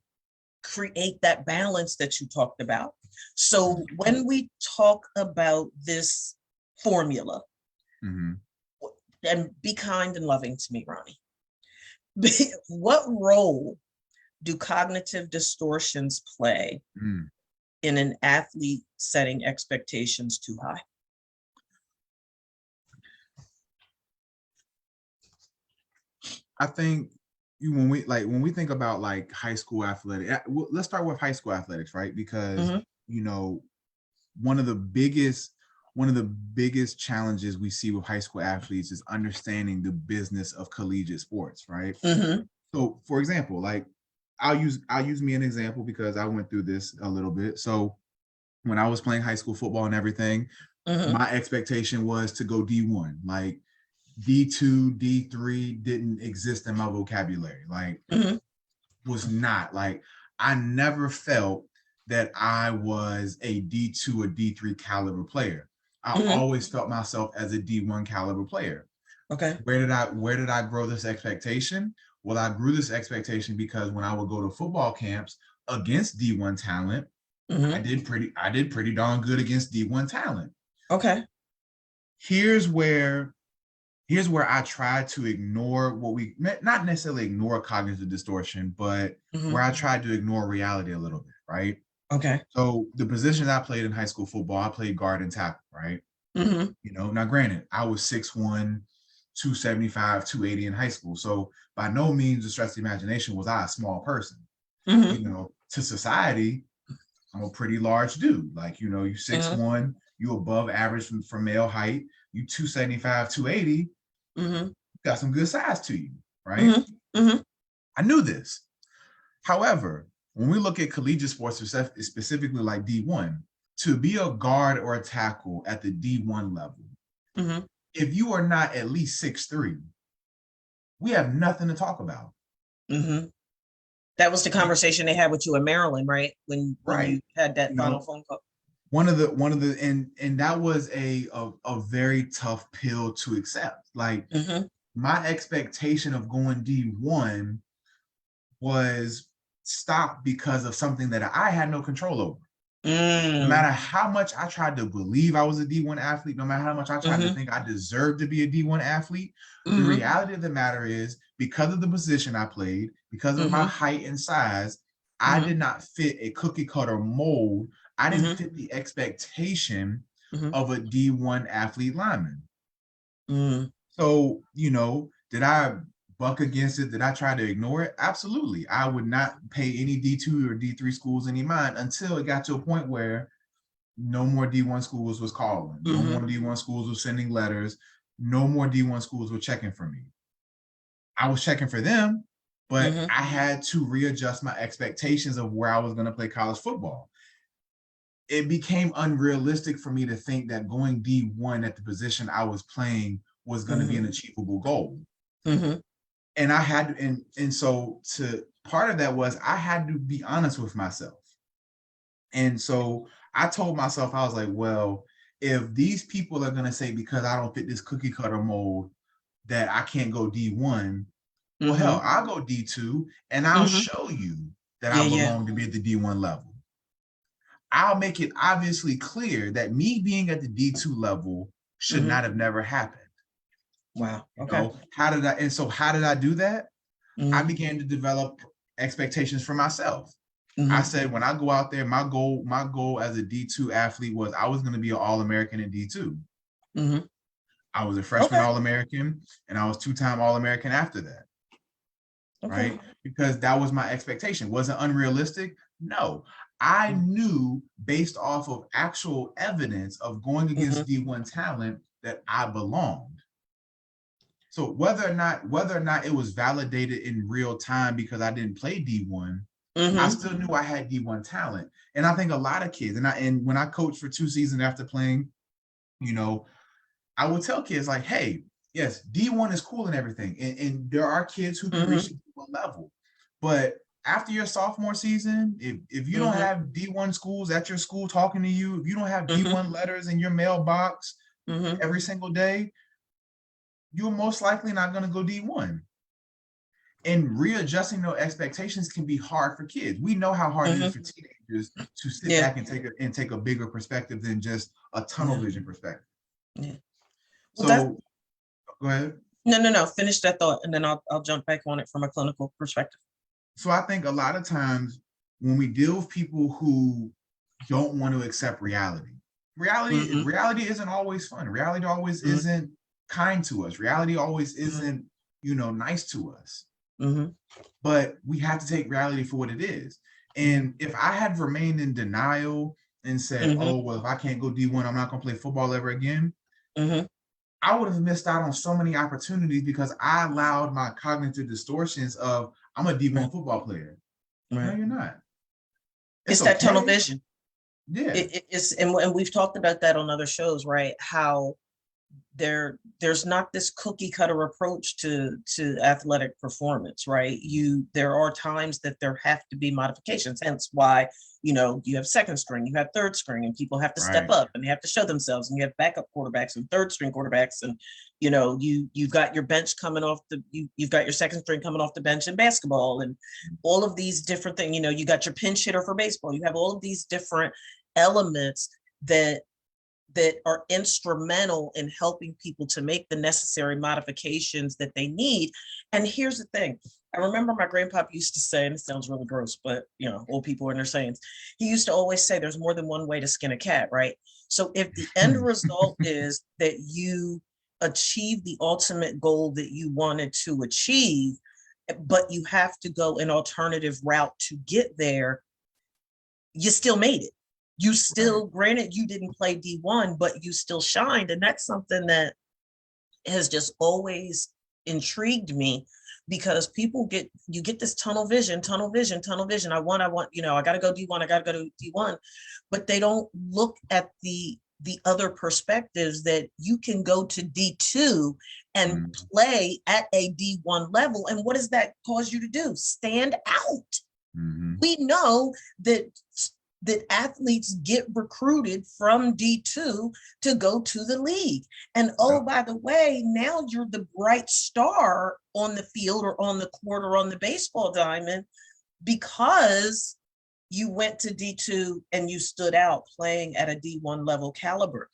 create that balance that you talked about. So when we talk about this formula, and be kind and loving to me, Ronnie, what role do cognitive distortions play in an athlete setting expectations too high? I think when we think about like high school athletics, let's start with high school athletics, right? Because one of the biggest challenges we see with high school athletes is understanding the business of collegiate sports, right? So for example, like I'll use me an example because I went through this a little bit. So when I was playing high school football and everything, my expectation was to go D1. Like D2, D3 didn't exist in my vocabulary. Like was not like, I never felt that I was a D2 or D3 caliber player. I always felt myself as a D1 caliber player. Okay. Where did I grow this expectation? Well, I grew this expectation because when I would go to football camps against D1 talent, I did pretty darn good against D1 talent. Okay. Here's where I tried to ignore not necessarily ignore cognitive distortion, but where I tried to ignore reality a little bit, right? Okay. So the positions I played in high school football, I played guard and tackle, right? Now granted, I was 6'1", 275, 280 in high school. So by no means, the stretch of the imagination, was I a small person. To society, I'm a pretty large dude. Like, you 6'1", you above average for male height, you 275, 280, got some good size to you, right? I knew this. However, when we look at collegiate sports, specifically like D1, to be a guard or a tackle at the D1 level, if you are not at least 6'3", we have nothing to talk about. That was the conversation they had with you in Maryland, right? When you had that final phone call. One of the and that was a very tough pill to accept. Like my expectation of going D1 was stopped because of something that I had no control over. No matter how much I tried to believe I was a D1 athlete, no matter how much I tried to think I deserved to be a D1 athlete, the reality of the matter is, because of the position I played, because of my height and size, I did not fit a cookie cutter mold. I didn't fit the expectation of a D1 athlete lineman. So, did I buck against it? Did I try to ignore it? Absolutely. I would not pay any D2 or D3 schools any mind until it got to a point where no more D1 schools was calling. No more D1 schools were sending letters. No more D1 schools were checking for me. I was checking for them, but I had to readjust my expectations of where I was going to play college football. It became unrealistic for me to think that going D1 at the position I was playing was going to be an achievable goal. And I had to, and so part of that was I had to be honest with myself. And so I told myself, I was like, well, if these people are going to say, because I don't fit this cookie cutter mold, that I can't go D1, well, hell, I'll go D2 and I'll show you that I belong to be at the D1 level. I'll make it obviously clear that me being at the D2 level should not have never happened. Wow. Okay. How did I do that? I began to develop expectations for myself. I said, when I go out there, my goal as a D2 athlete was I was going to be an All-American in D2. I was a freshman All-American, and I was two-time All-American after that. Right? Because that was my expectation. Was it unrealistic? No. I knew, based off of actual evidence of going against D1 talent, that I belonged. So whether or not it was validated in real time because I didn't play D1, I still knew I had D1 talent. And I think a lot of kids, and when I coached for 2 seasons after playing, you know, I would tell kids like, hey, yes, D1 is cool and everything. And there are kids who can reach the D1 level. But after your sophomore season, if you don't have D1 schools at your school talking to you, if you don't have D1 letters in your mailbox every single day, you're most likely not going to go D1. And readjusting those expectations can be hard for kids. We know how hard it is for teenagers to sit back and take a bigger perspective than just a tunnel vision perspective. Yeah. Well, so go ahead. No. Finish that thought, and then I'll jump back on it from a clinical perspective. So I think a lot of times when we deal with people who don't want to accept reality isn't always fun. Reality always isn't kind to us. Reality always isn't, nice to us. But we have to take reality for what it is. And if I had remained in denial and said, oh, well, if I can't go D1, I'm not going to play football ever again, I would have missed out on so many opportunities because I allowed my cognitive distortions of I'm a D1 football player. Right. No, you're not. It's that tunnel vision. Yeah. It's and we've talked about that on other shows, right? How there's not this cookie cutter approach to athletic performance, right? There are times that there have to be modifications, hence why you have second string, you have third string, and people have to step up and they have to show themselves, and you have backup quarterbacks and third string quarterbacks, and you've got your bench coming off you've got your second string coming off the bench in basketball, and all of these different things. You got your pinch hitter for baseball. You have all of these different elements that are instrumental in helping people to make the necessary modifications that they need. And here's the thing. I remember my grandpapa used to say, and it sounds really gross, but old people in their sayings, he used to always say there's more than one way to skin a cat, right? So if the end result is that you achieve the ultimate goal that you wanted to achieve, but you have to go an alternative route to get there, you still made it. You still, granted, you didn't play D1, but you still shined. And that's something that has just always intrigued me, because people get this tunnel vision. I want, I got to go D1, but they don't look at the other perspectives that you can go to D2 and play at a D1 level. And what does that cause you to do? Stand out. We know that athletes get recruited from D2 to go to the league. And by the way, now you're the bright star on the field or on the court or on the baseball diamond because you went to D2 and you stood out playing at a D1 level caliber.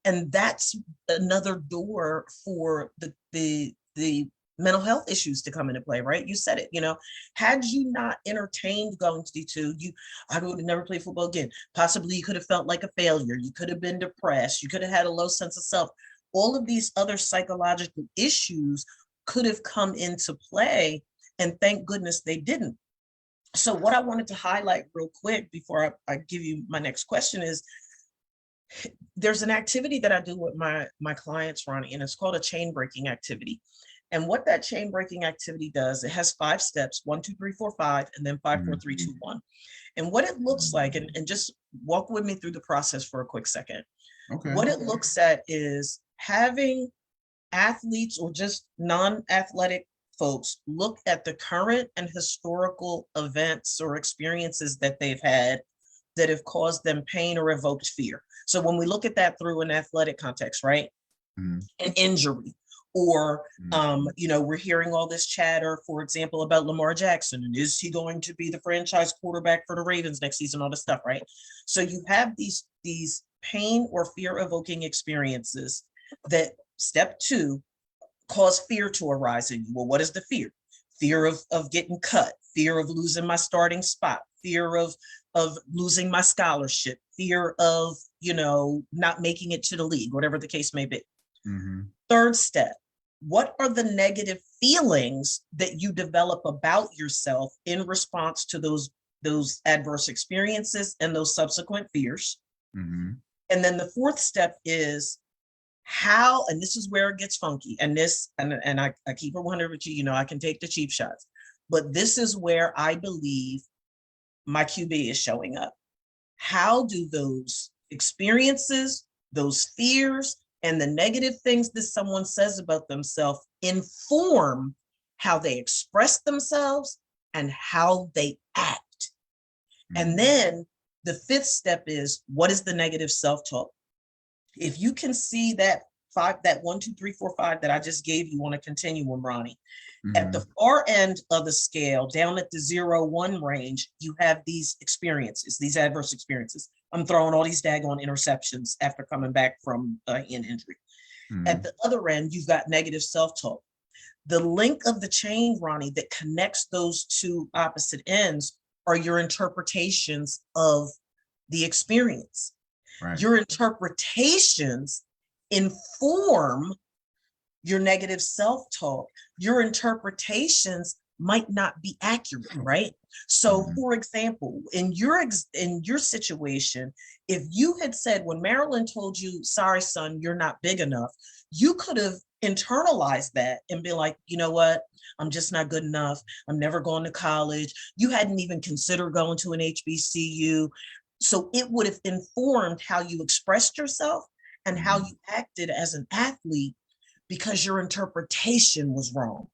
And that's another door for the mental health issues to come into play, right? You said it, had you not entertained going to D2, I would have never played football again. Possibly you could have felt like a failure. You could have been depressed. You could have had a low sense of self. All of these other psychological issues could have come into play, and thank goodness they didn't. So what I wanted to highlight real quick before I give you my next question is, there's an activity that I do with my clients, Ronnie, and it's called a chain breaking activity. And what that chain breaking activity does, it has 5 steps, 1, 2, 3, 4, 5, and then 5, 4, 3, 2, 1. And what it looks like, and just walk with me through the process for a quick second. Okay. What it looks at is having athletes or just non-athletic folks look at the current and historical events or experiences that they've had that have caused them pain or evoked fear. So when we look at that through an athletic context, right? An injury. Or, we're hearing all this chatter, for example, about Lamar Jackson, and is he going to be the franchise quarterback for the Ravens next season, all this stuff, right? So you have these pain or fear evoking experiences that, step 2, cause fear to arise in you. Well, what is the fear? Fear of getting cut, fear of losing my starting spot, fear of losing my scholarship, fear of, not making it to the league, whatever the case may be. Third step, what are the negative feelings that you develop about yourself in response to those adverse experiences and those subsequent fears? And then the fourth step is how, and this is where it gets funky, and I keep it 100 with you, I can take the cheap shots, but this is where I believe my QB is showing up. How do those experiences, those fears, and the negative things that someone says about themselves inform how they express themselves and how they act? And then the fifth step is, what is the negative self-talk? If you can see that 1, 2, 3, 4, 5 that I just gave you on a continuum, Ronnie, at the far end of the scale, down at the 0-1 range, you have these experiences, these adverse experiences. I'm throwing all these daggone interceptions after coming back from an injury. At the other end, you've got negative self-talk. The link of the chain, Ronnie, that connects those two opposite ends are your interpretations of the experience. Right. Your interpretations inform your negative self-talk. Your interpretations might not be accurate, right? So for example, in your situation, if you had said, when Marilyn told you, sorry, son, you're not big enough, you could have internalized that and be like, you know what? I'm just not good enough. I'm never going to college. You hadn't even considered going to an HBCU. So it would have informed how you expressed yourself and how you acted as an athlete, because your interpretation was wrong.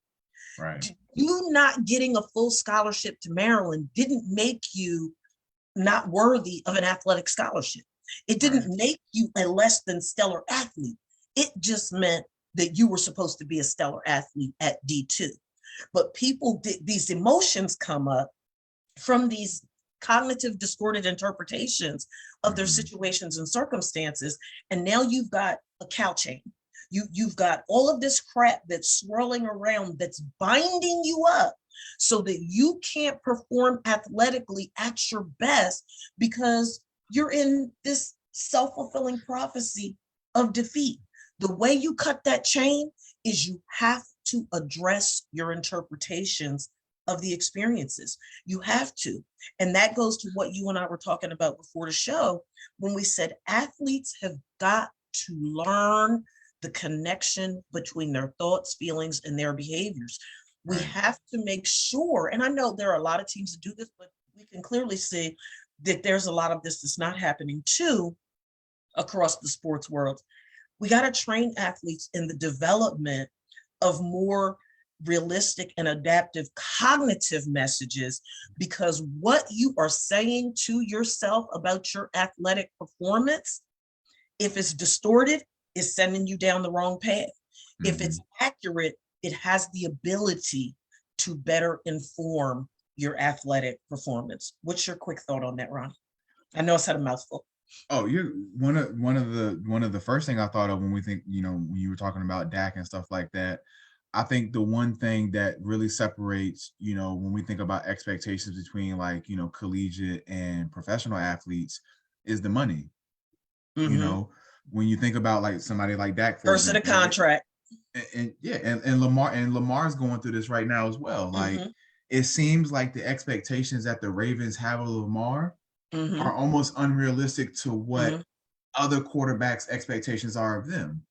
Right. You not getting a full scholarship to Maryland didn't make you not worthy of an athletic scholarship. It didn't make you a less than stellar athlete. It just meant that you were supposed to be a stellar athlete at D2. But people did, these emotions come up from these cognitive distorted interpretations of their situations and circumstances. And now you've got a cow chain. You've got all of this crap that's swirling around that's binding you up so that you can't perform athletically at your best because you're in this self-fulfilling prophecy of defeat. The way you cut that chain is you have to address your interpretations of the experiences. You have to. And that goes to what you and I were talking about before the show, when we said athletes have got to learn the connection between their thoughts, feelings, and their behaviors. We have to make sure, and I know there are a lot of teams that do this, but we can clearly see that there's a lot of this that's not happening too across the sports world. We got to train athletes in the development of more realistic and adaptive cognitive messages, because what you are saying to yourself about your athletic performance, if it's distorted, is sending you down the wrong path. If it's accurate, it has the ability to better inform your athletic performance. What's your quick thought on that, Ronnie? I know I said a mouthful. Oh, you're one of the first thing I thought of when we think, when you were talking about Dak and stuff like that. I think the one thing that really separates, when we think about expectations between collegiate and professional athletes is the money. When you think about somebody like Dak, first of the contract, and Lamar's going through this right now as well. It seems like the expectations that the Ravens have of Lamar are almost unrealistic to what other quarterbacks' expectations are of them.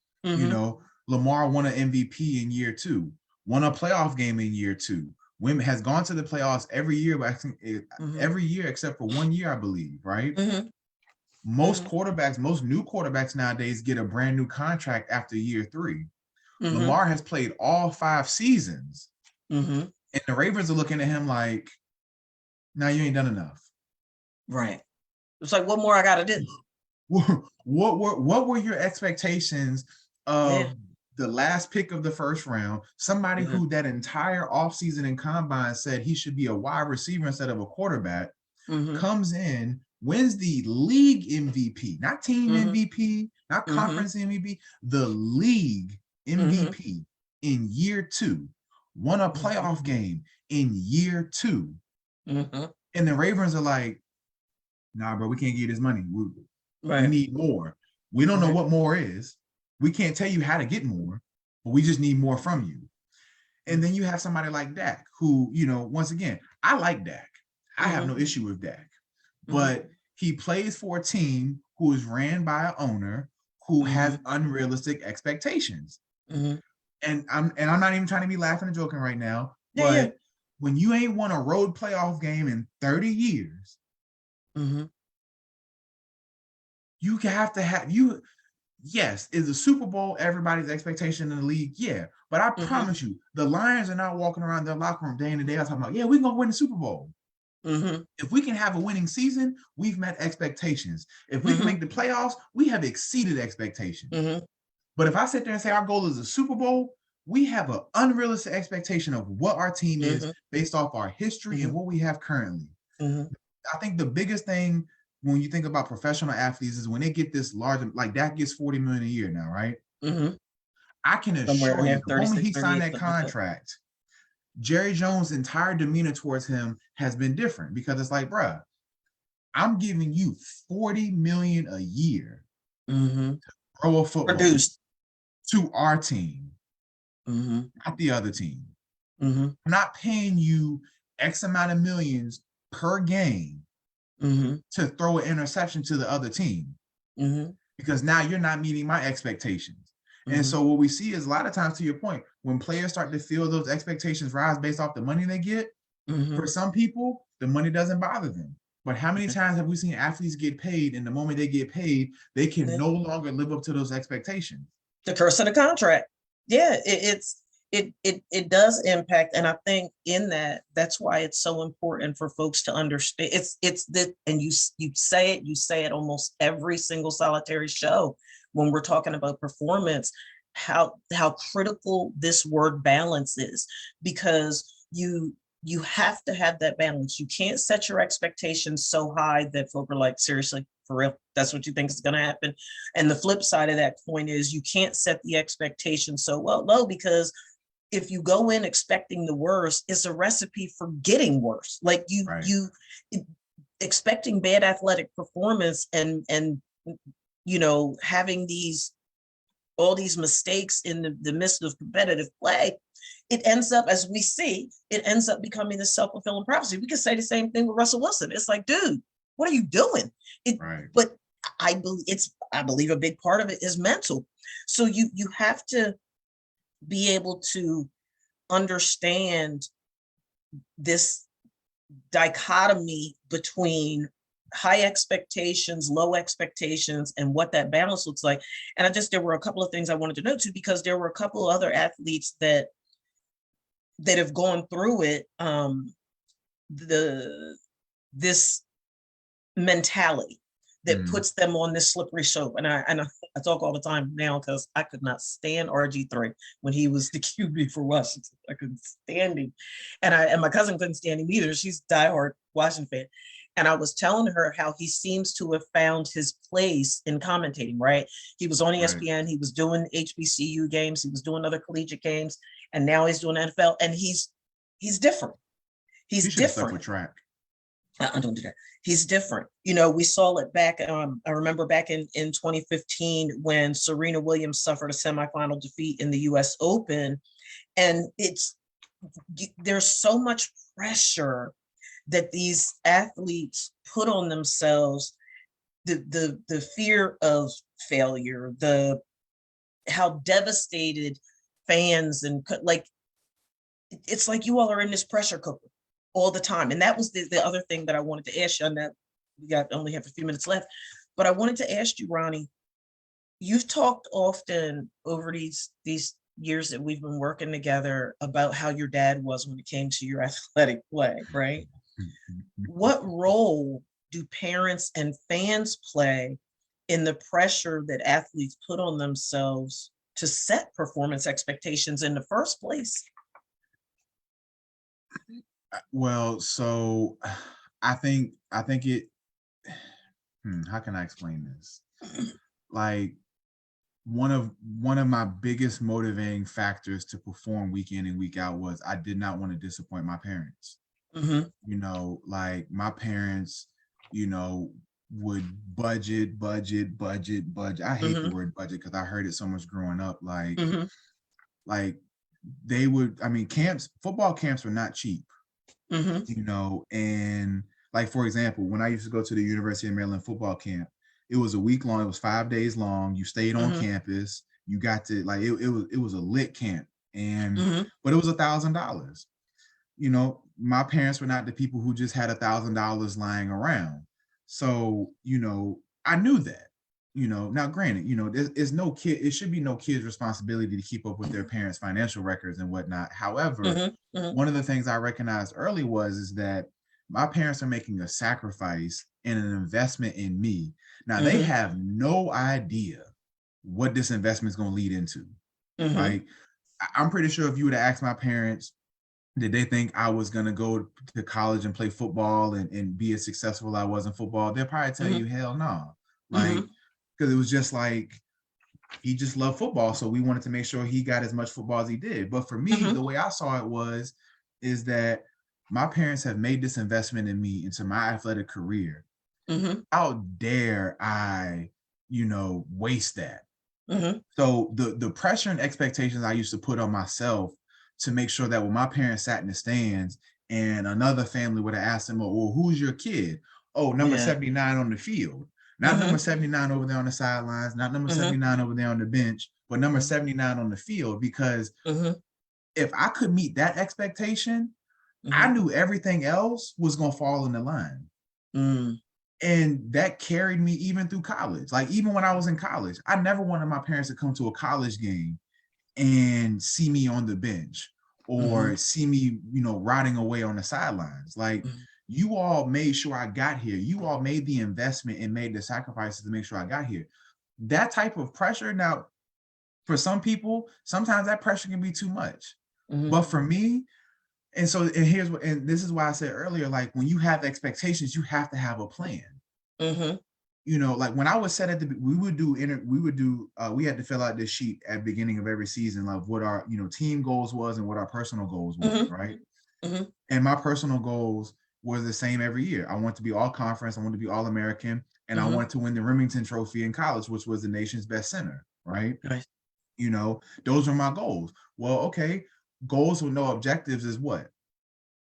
Lamar won an MVP in year 2, won a playoff game in year 2. Has gone to the playoffs every year, but I think every year except for 1 year, I believe, right? Most quarterbacks, most new quarterbacks nowadays get a brand new contract after year 3. Lamar has played all 5 seasons, and the Ravens are looking at him like, "Nah, you ain't done enough." Right. It's like, what more I got to do? What were your expectations of the last pick of the first round? Somebody who that entire offseason and combine said he should be a wide receiver instead of a quarterback, comes in, wins the league MVP, not team MVP, not conference MVP, the league MVP in year 2, won a playoff game in year 2. And the Ravens are like, "Nah, bro, we can't give you this money. We need more. We don't know what more is. We can't tell you how to get more, but we just need more from you." And then you have somebody like Dak, who, once again, I like Dak. I have no issue with Dak. But he plays for a team who is ran by an owner who has unrealistic expectations. And I'm not even trying to be laughing and joking right now, but when you ain't won a road playoff game in 30 years, you have to have you. Yes, is the Super Bowl everybody's expectation in the league? Yeah, but I promise you, the Lions are not walking around their locker room day in and day out talking about, yeah, we're gonna win the Super Bowl. If we can have a winning season, we've met expectations. If we can make the playoffs, we have exceeded expectations. But if I sit there and say our goal is a Super Bowl, we have an unrealistic expectation of what our team is based off our history and what we have currently. I think the biggest thing when you think about professional athletes is when they get this large, like Dak gets $40 million a year now, right? I can assure you, the moment he signed that contract, Jerry Jones' entire demeanor towards him has been different because it's like, bruh, I'm giving you $40 million a year to throw a football to our team, not the other team. I'm not paying you X amount of millions per game to throw an interception to the other team because now you're not meeting my expectations. And so what we see is a lot of times, to your point, when players start to feel those expectations rise based off the money they get, for some people, the money doesn't bother them. But how many times have we seen athletes get paid, and the moment they get paid, they can no longer live up to those expectations? The curse of the contract. Yeah, it does impact, and I think in that's why it's so important for folks to understand. It's that, and you say it almost every single solitary show when we're talking about performance, how critical this word balance is, because you have to have that balance. You can't set your expectations so high that folk are like, seriously, for real, that's what you think is going to happen. And the flip side of that coin is you can't set the expectation so low, because if you go in expecting the worst, it's a recipe for getting worse. Like you expecting bad athletic performance and having all these mistakes in the midst of competitive play, it ends up, as we see, it ends up becoming a self-fulfilling prophecy. We could say the same thing with Russell Wilson. It's like, dude, what are you doing? But I believe a big part of it is mental. So you have to be able to understand this dichotomy between high expectations, low expectations, and what that balance looks like. And there were a couple of things I wanted to note too, because there were a couple of other athletes that have gone through it, this mentality that puts them on this slippery slope. And I talk all the time now because I could not stand RG3 when he was the QB for Washington. I couldn't stand him. And my cousin couldn't stand him either. She's a diehard Washington fan. And I was telling her how he seems to have found his place in commentating, right? He was on ESPN, he was doing HBCU games, he was doing other collegiate games, and now he's doing NFL, and he's different. He's different. With track. I don't do that. He's different. We saw it back. I remember back in 2015 when Serena Williams suffered a semifinal defeat in the US Open. And there's so much pressure that these athletes put on themselves, the fear of failure, how devastated fans it's like you all are in this pressure cooker all the time. And that was the other thing that I wanted to ask you on that. We only have a few minutes left, but I wanted to ask you, Ronnie, you've talked often over these years that we've been working together about how your dad was when it came to your athletic play, right? What role do parents and fans play in the pressure that athletes put on themselves to set performance expectations in the first place? Well, so I think it, how can I explain this? Like one of my biggest motivating factors to perform week in and week out was I did not want to disappoint my parents. Like my parents, would budget. I hate the word budget because I heard it so much growing up. Like they would, football camps were not cheap. And like, for example, when I used to go to the University of Maryland football camp, it was a week long, it was 5 days long. You stayed on campus, you got to it was a lit camp, and but it was $1,000. my parents were not the people who just had $1,000 lying around. So, I knew that. Now granted, there's no kid, it should be no kid's responsibility to keep up with their parents' financial records and whatnot. However, one of the things I recognized early is that my parents are making a sacrifice and an investment in me. Now they have no idea what this investment is going to lead into. Like, I'm pretty sure if you would have asked my parents, did they think I was going to go to college and play football and be as successful as I was in football? They'll probably tell you, hell no. Like, because it was just like, he just loved football. So we wanted to make sure he got as much football as he did. But for me, the way I saw it is that my parents have made this investment in me into my athletic career. How dare I, waste that? So the pressure and expectations I used to put on myself to make sure that when my parents sat in the stands and another family would have asked them, well, who's your kid? Oh, number 79 on the field. Not number 79 over there on the sidelines, not number 79 over there on the bench, but number 79 on the field. Because if I could meet that expectation, I knew everything else was going to fall in the line. And that carried me even through college. Like, even when I was in college, I never wanted my parents to come to a college game and see me on the bench or see me, rotting away on the sidelines. Like, you all made sure I got here. You all made the investment and made the sacrifices to make sure I got here. That type of pressure, now, for some people, sometimes that pressure can be too much. But for me, and this is why I said earlier, like, when you have expectations, you have to have a plan. Like, when I was set at we had to fill out this sheet at the beginning of every season of what our, team goals was and what our personal goals was, right? And my personal goals were the same every year. I want to be all conference, I want to be all American, and I wanted to win the Remington Trophy in college, which was the nation's best center, right? Those are my goals. Well, okay, goals with no objectives is what?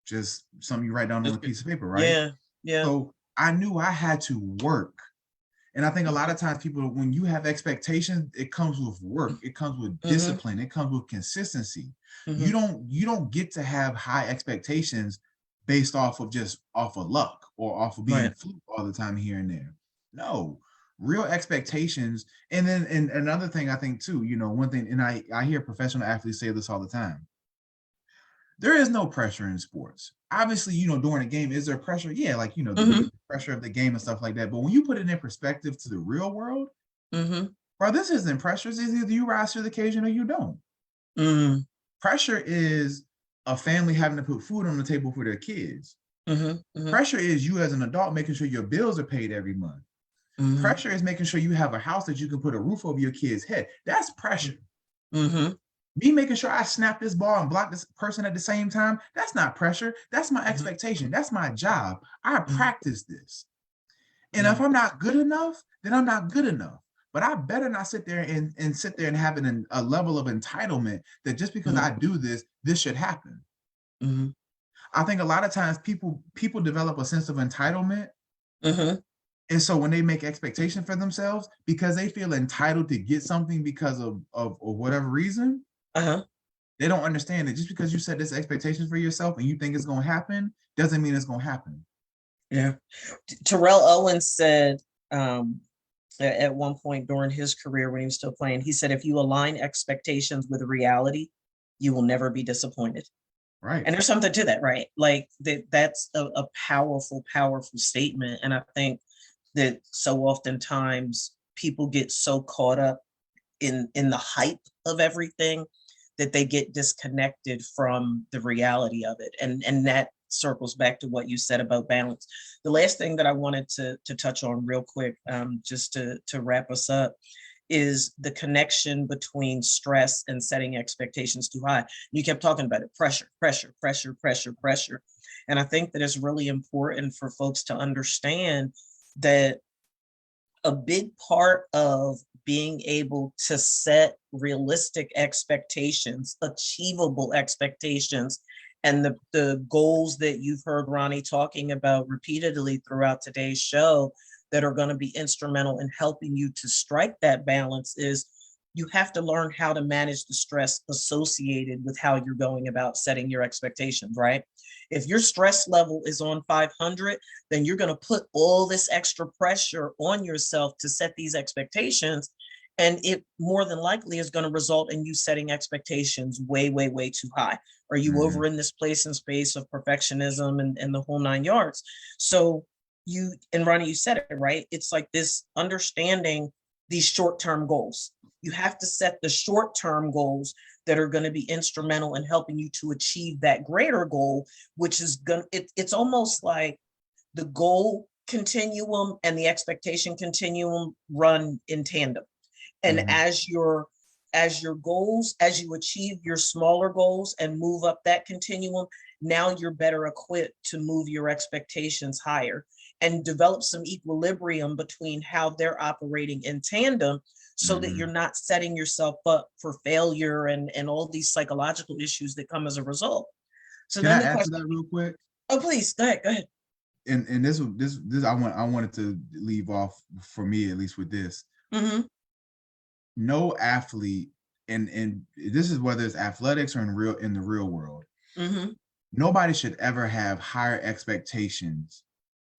Just something you write down on a piece of paper, right? Yeah. So I knew I had to work. And I think a lot of times people, when you have expectations, it comes with work, it comes with discipline, it comes with consistency. You don't get to have high expectations based off of luck or off of being fluke all the time here and there. No, real expectations. And then, and another thing I think too, one thing, and I hear professional athletes say this all the time. There is no pressure in sports. Obviously, during a game, is there pressure? Yeah, like, the pressure of the game and stuff like that. But when you put it in perspective to the real world, bro, this isn't pressure. It's either you rise to the occasion or you don't. Pressure is a family having to put food on the table for their kids. Pressure is you as an adult making sure your bills are paid every month. Pressure is making sure you have a house that you can put a roof over your kid's head. That's pressure. Me making sure I snap this ball and block this person at the same time, that's not pressure. That's my expectation. That's my job. I practice this. And if I'm not good enough, then I'm not good enough. But I better not sit there and sit there and have a level of entitlement that just because I do this, this should happen. I think a lot of times people develop a sense of entitlement. And so when they make expectation for themselves, because they feel entitled to get something because of whatever reason, they don't understand that just because you set this expectation for yourself and you think it's going to happen, doesn't mean it's going to happen. Yeah. Terrell Owens said at one point during his career when he was still playing, he said, if you align expectations with reality, you will never be disappointed. Right. And there's something to that, right? Like that's a powerful, powerful statement. And I think that so oftentimes people get so caught up in the hype of everything that they get disconnected from the reality of it. And that circles back to what you said about balance. The last thing that I wanted to touch on real quick, just to wrap us up, is the connection between stress and setting expectations too high. You kept talking about it, pressure. And I think that it's really important for folks to understand that a big part of being able to set realistic expectations, achievable expectations, and the goals that you've heard Ronnie talking about repeatedly throughout today's show that are going to be instrumental in helping you to strike that balance is you have to learn how to manage the stress associated with how you're going about setting your expectations, right? If your stress level is on 500, then you're going to put all this extra pressure on yourself to set these expectations. And it more than likely is going to result in you setting expectations way, way, way too high. Are you over in this place and space of perfectionism and the whole 9 yards? So you, and Ronnie, you said it, right? It's like this understanding these short-term goals. You have to set the short-term goals that are going to be instrumental in helping you to achieve that greater goal, which is going to, it's almost like the goal continuum and the expectation continuum run in tandem. And as your goals, as you achieve your smaller goals and move up that continuum, now you're better equipped to move your expectations higher and develop some equilibrium between how they're operating in tandem, so that you're not setting yourself up for failure and all these psychological issues that come as a result. So Can then I add to that real quick? Oh, please, go ahead. And this I wanted to leave off, for me at least, with this. No athlete, and this is whether it's athletics or in the real world, nobody should ever have higher expectations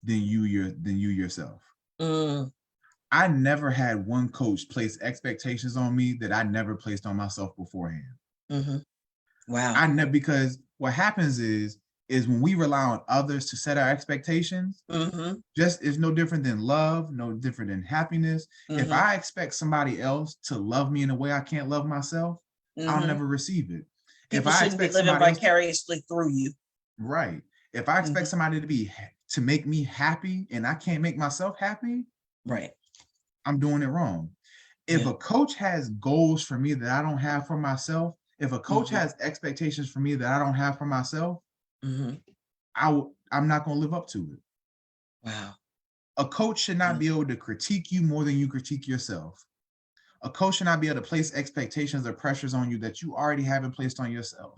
than you yourself. I never had one coach place expectations on me that I never placed on myself beforehand. Wow. I never, because what happens is when we rely on others to set our expectations, just is no different than love, no different than happiness. If I expect somebody else to love me in a way I can't love myself, I'll never receive it. People shouldn't be living vicariously through you. Right. If I expect somebody to make me happy and I can't make myself happy, right, I'm doing it wrong. If a coach has goals for me that I don't have for myself, if a coach has expectations for me that I don't have for myself, I'm not going to live up to it. Wow. A coach should not be able to critique you more than you critique yourself. A coach should not be able to place expectations or pressures on you that you already haven't placed on yourself.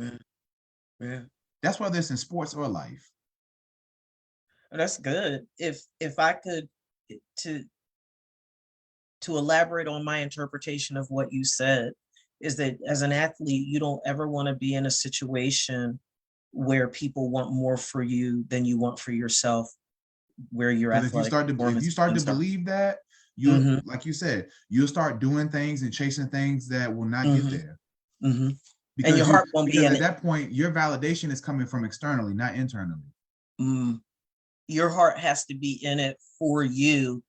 That's whether it's in sports or life. That's good. If I could to elaborate on my interpretation of what you said, is that as an athlete, you don't ever want to be in a situation where people want more for you than you want for yourself, where you're athletic. If you start to believe that, you like you said, you'll start doing things and chasing things that will not get there. Because and your heart won't be in at that point, your validation is coming from externally, not internally. Your heart has to be in it for you.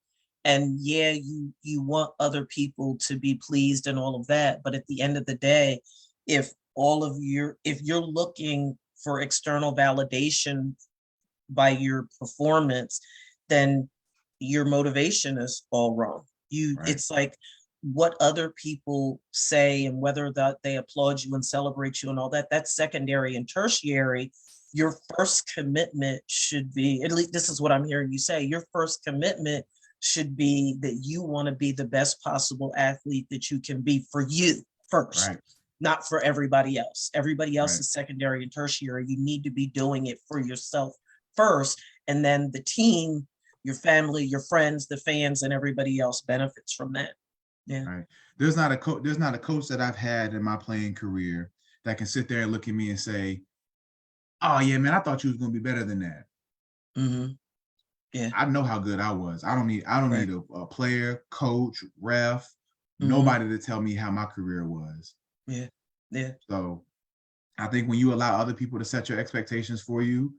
And yeah, you want other people to be pleased and all of that. But at the end of the day, if you're looking for external validation by your performance, then your motivation is all wrong. It's like what other people say and whether that they applaud you and celebrate you and all that, that's secondary and tertiary. Your first commitment should be, at least this is what I'm hearing you say, your first commitment should be that you want to be the best possible athlete that you can be for you first, not for everybody else. Everybody else is secondary and tertiary. You need to be doing it for yourself first, and then the team, your family, your friends, the fans, and everybody else benefits from that. There's not a coach that I've had in my playing career that can sit there and look at me and say, "Oh yeah, man, I thought you was gonna be better than that." I know how good I was. I don't need a player, coach, ref, nobody to tell me how my career was. So I think when you allow other people to set your expectations for you,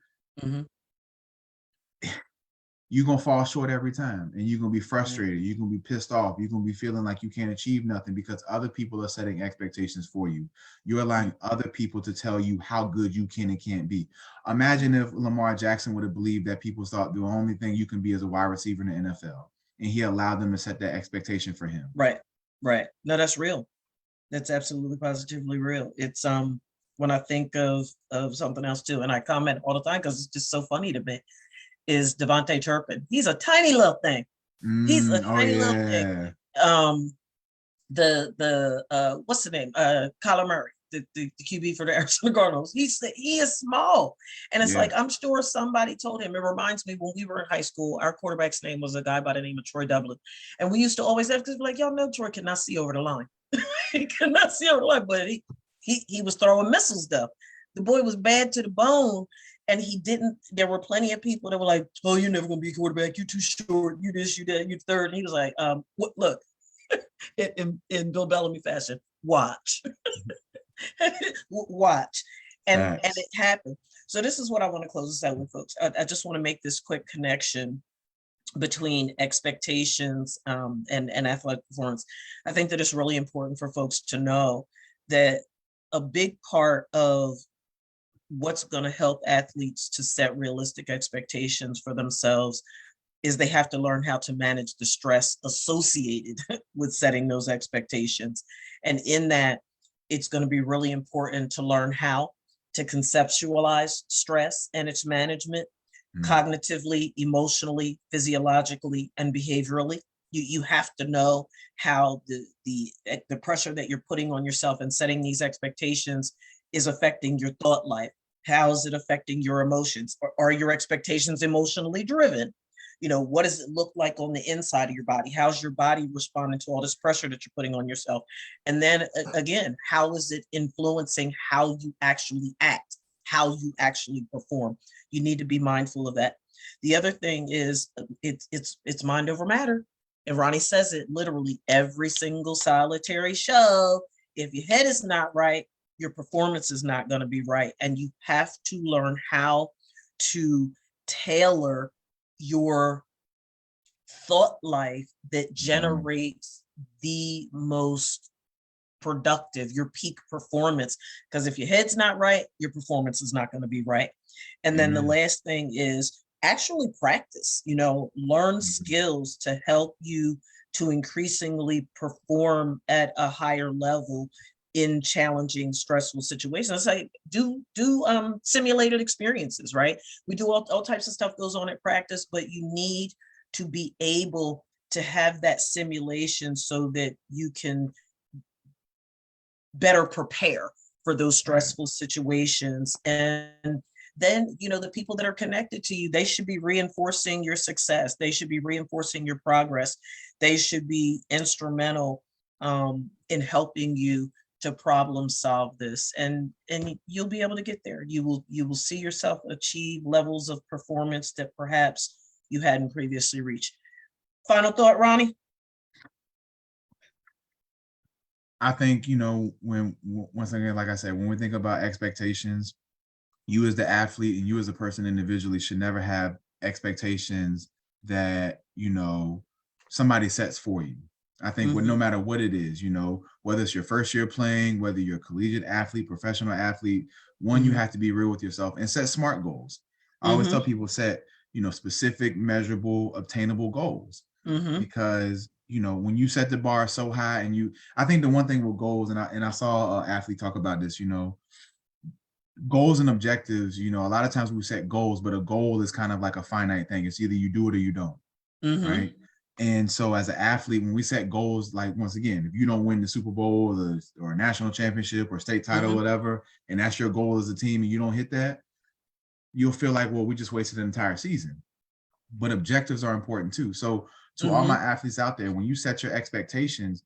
you're going to fall short every time, and you're going to be frustrated. You're going to be pissed off. You're going to be feeling like you can't achieve nothing because other people are setting expectations for you. You're allowing other people to tell you how good you can and can't be. Imagine if Lamar Jackson would have believed that people thought the only thing you can be is a wide receiver in the NFL, and he allowed them to set that expectation for him. Right. No, that's real. That's absolutely positively real. It's when I think of something else too, and I comment all the time because it's just so funny to me, is Devontae Turpin. He's a tiny little thing. He's a tiny little thing. The what's the name? Kyler Murray, the QB for the Arizona Cardinals. He is small, and it's like, I'm sure somebody told him. It reminds me when we were in high school, our quarterback's name was a guy by the name of Troy Dublin, and we used to always have to be like, y'all know Troy cannot see over the line. He could not see over the line, but he was throwing missiles though. The boy was bad to the bone, and he didn't. There were plenty of people that were like, "Oh, you're never gonna be a quarterback. You're too short. You this, you that, you third." And he was like, what, look, in Bill Bellamy fashion, watch, watch, and it happened. So this is what I want to close this out with, folks. I just want to make this quick connection between expectations and athletic performance. I think that it's really important for folks to know that a big part of what's going to help athletes to set realistic expectations for themselves is they have to learn how to manage the stress associated with setting those expectations. And in that, it's going to be really important to learn how to conceptualize stress and its management cognitively, emotionally, physiologically, and behaviorally. You have to know how the pressure that you're putting on yourself and setting these expectations is affecting your thought life. How is it affecting your emotions? Or are your expectations emotionally driven? You know, what does it look like on the inside of your body? How's your body responding to all this pressure that you're putting on yourself? And then again, how is it influencing how you actually act, how you actually perform? You need to be mindful of that. The other thing is it's mind over matter. And Ronnie says it literally every single solitary show. If your head is not right, your performance is not going to be right. And you have to learn how to tailor your thought life that generates the most productive, your peak performance. Because if your head's not right, your performance is not going to be right. And then the last thing is actually practice, learn skills to help you to increasingly perform at a higher level in challenging, stressful situations. Like do simulated experiences, right? We do all types of stuff goes on at practice, but you need to be able to have that simulation so that you can better prepare for those stressful situations. And then, the people that are connected to you, they should be reinforcing your success. They should be reinforcing your progress. They should be instrumental in helping you to problem solve this, and you'll be able to get there. You will see yourself achieve levels of performance that perhaps you hadn't previously reached. Final thought, Ronnie? I think, when, once again, like I said, when we think about expectations, you as the athlete and you as a person individually should never have expectations that, somebody sets for you. I think no matter what it is, whether it's your first year playing, whether you're a collegiate athlete, professional athlete, you have to be real with yourself and set SMART goals. I always tell people set, specific, measurable, obtainable goals, because, when you set the bar so high and I think the one thing with goals, and I saw an athlete talk about this, goals and objectives, a lot of times we set goals, but a goal is kind of like a finite thing. It's either you do it or you don't, right? And so as an athlete, when we set goals, like, once again, if you don't win the Super Bowl or a national championship or state title, whatever, and that's your goal as a team and you don't hit that, you'll feel like, well, we just wasted an entire season. But objectives are important too. So to all my athletes out there, when you set your expectations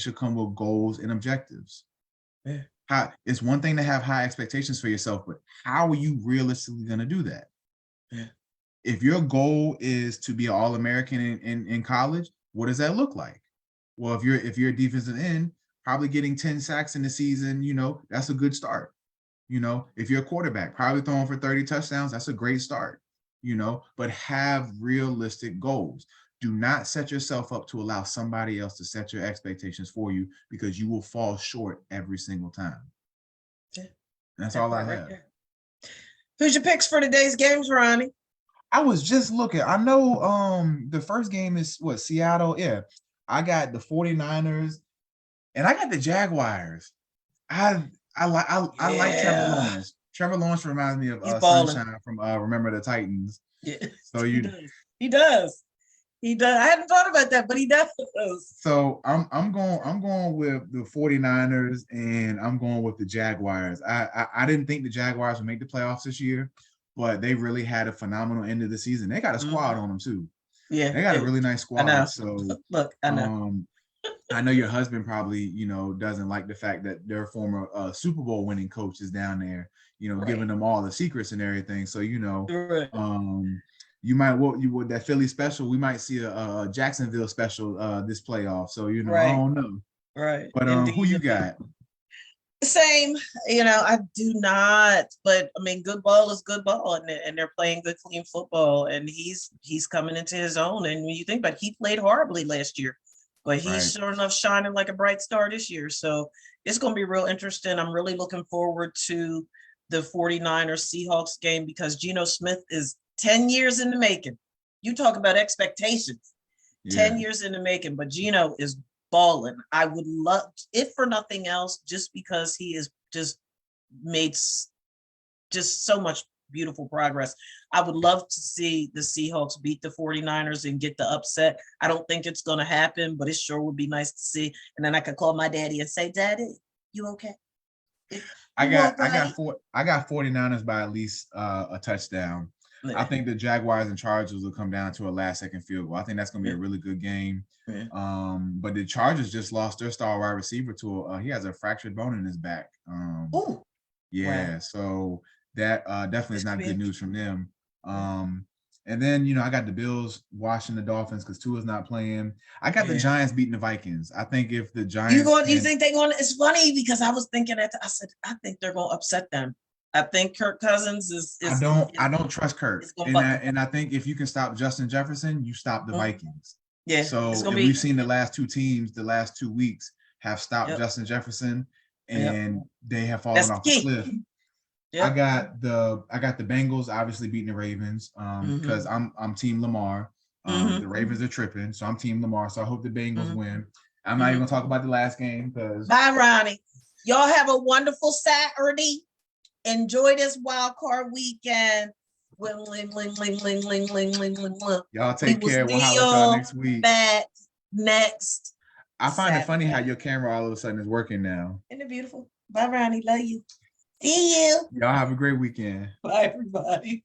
should come with goals and objectives. Yeah. It's one thing to have high expectations for yourself, but how are you realistically going to do that? Yeah. If your goal is to be an All-American in college, what does that look like? Well, if you're a defensive end, probably getting 10 sacks in the season, that's a good start. If you're a quarterback, probably throwing for 30 touchdowns, that's a great start. But have realistic goals. Do not set yourself up to allow somebody else to set your expectations for you, because you will fall short every single time. Yeah. And that's all I have. Right. Who's your picks for today's games, Ronnie? I was just looking. I know the first game is Seattle. Yeah. I got the 49ers and I got the Jaguars. I like Trevor Lawrence. Trevor Lawrence reminds me of Sunshine from Remember the Titans. Yeah. So he does. I hadn't thought about that, but he does. So I'm going with the 49ers and I'm going with the Jaguars. I didn't think the Jaguars would make the playoffs this year, but they really had a phenomenal end of the season. They got a squad on them too. Yeah. They got a really nice squad. I know. So look, I know. I know your husband probably, doesn't like the fact that their former Super Bowl winning coach is down there, Right. giving them all the secrets and everything. So, Right. you might that Philly special. We might see a Jacksonville special this playoff. So, I Right. don't know. Right. But who you got? Same, I do not, but I mean, good ball is good ball, and they're playing good, clean football, and he's coming into his own. And when you think about it, he played horribly last year, but he's sure enough shining like a bright star this year. So it's going to be real interesting. I'm really looking forward to the 49ers Seahawks game because Geno Smith is 10 years in the making. You talk about expectations, 10 years in the making, but Geno is balling. I would love, if for nothing else, just because he has just made just so much beautiful progress. I would love to see the Seahawks beat the 49ers and get the upset. I don't think it's going to happen, but it sure would be nice to see. And then I could call my daddy and say, Daddy, you okay? I got 49ers by at least a touchdown. I think the Jaguars and Chargers will come down to a last-second field goal. I think that's going to be a really good game. But the Chargers just lost their star wide receiver to he has a fractured bone in his back. Wow. So that definitely is not good news from them. And then I got the Bills washing the Dolphins because Tua's not playing. I got the Giants beating the Vikings. I think if the Giants, you think they're going? It's funny because I was thinking that I said I think they're going to upset them. I think Kirk Cousins is I don't trust Kirk, and I think if you can stop Justin Jefferson, you stop the Vikings. Yeah. So we've seen the last two teams, the last 2 weeks have stopped Justin Jefferson, and they have fallen off a cliff. I got the Bengals obviously beating the Ravens because I'm Team Lamar. The Ravens are tripping, so I'm Team Lamar. So I hope the Bengals win. I'm not even gonna talk about the last game because bye, Ronnie. Y'all have a wonderful Saturday. Enjoy this wild card weekend. Y'all take care. We'll holler y'all next week. Back next. I find it funny how your camera all of a sudden is working now. Isn't it beautiful? Bye, Ronnie. Love you. See you. Y'all have a great weekend. Bye, everybody.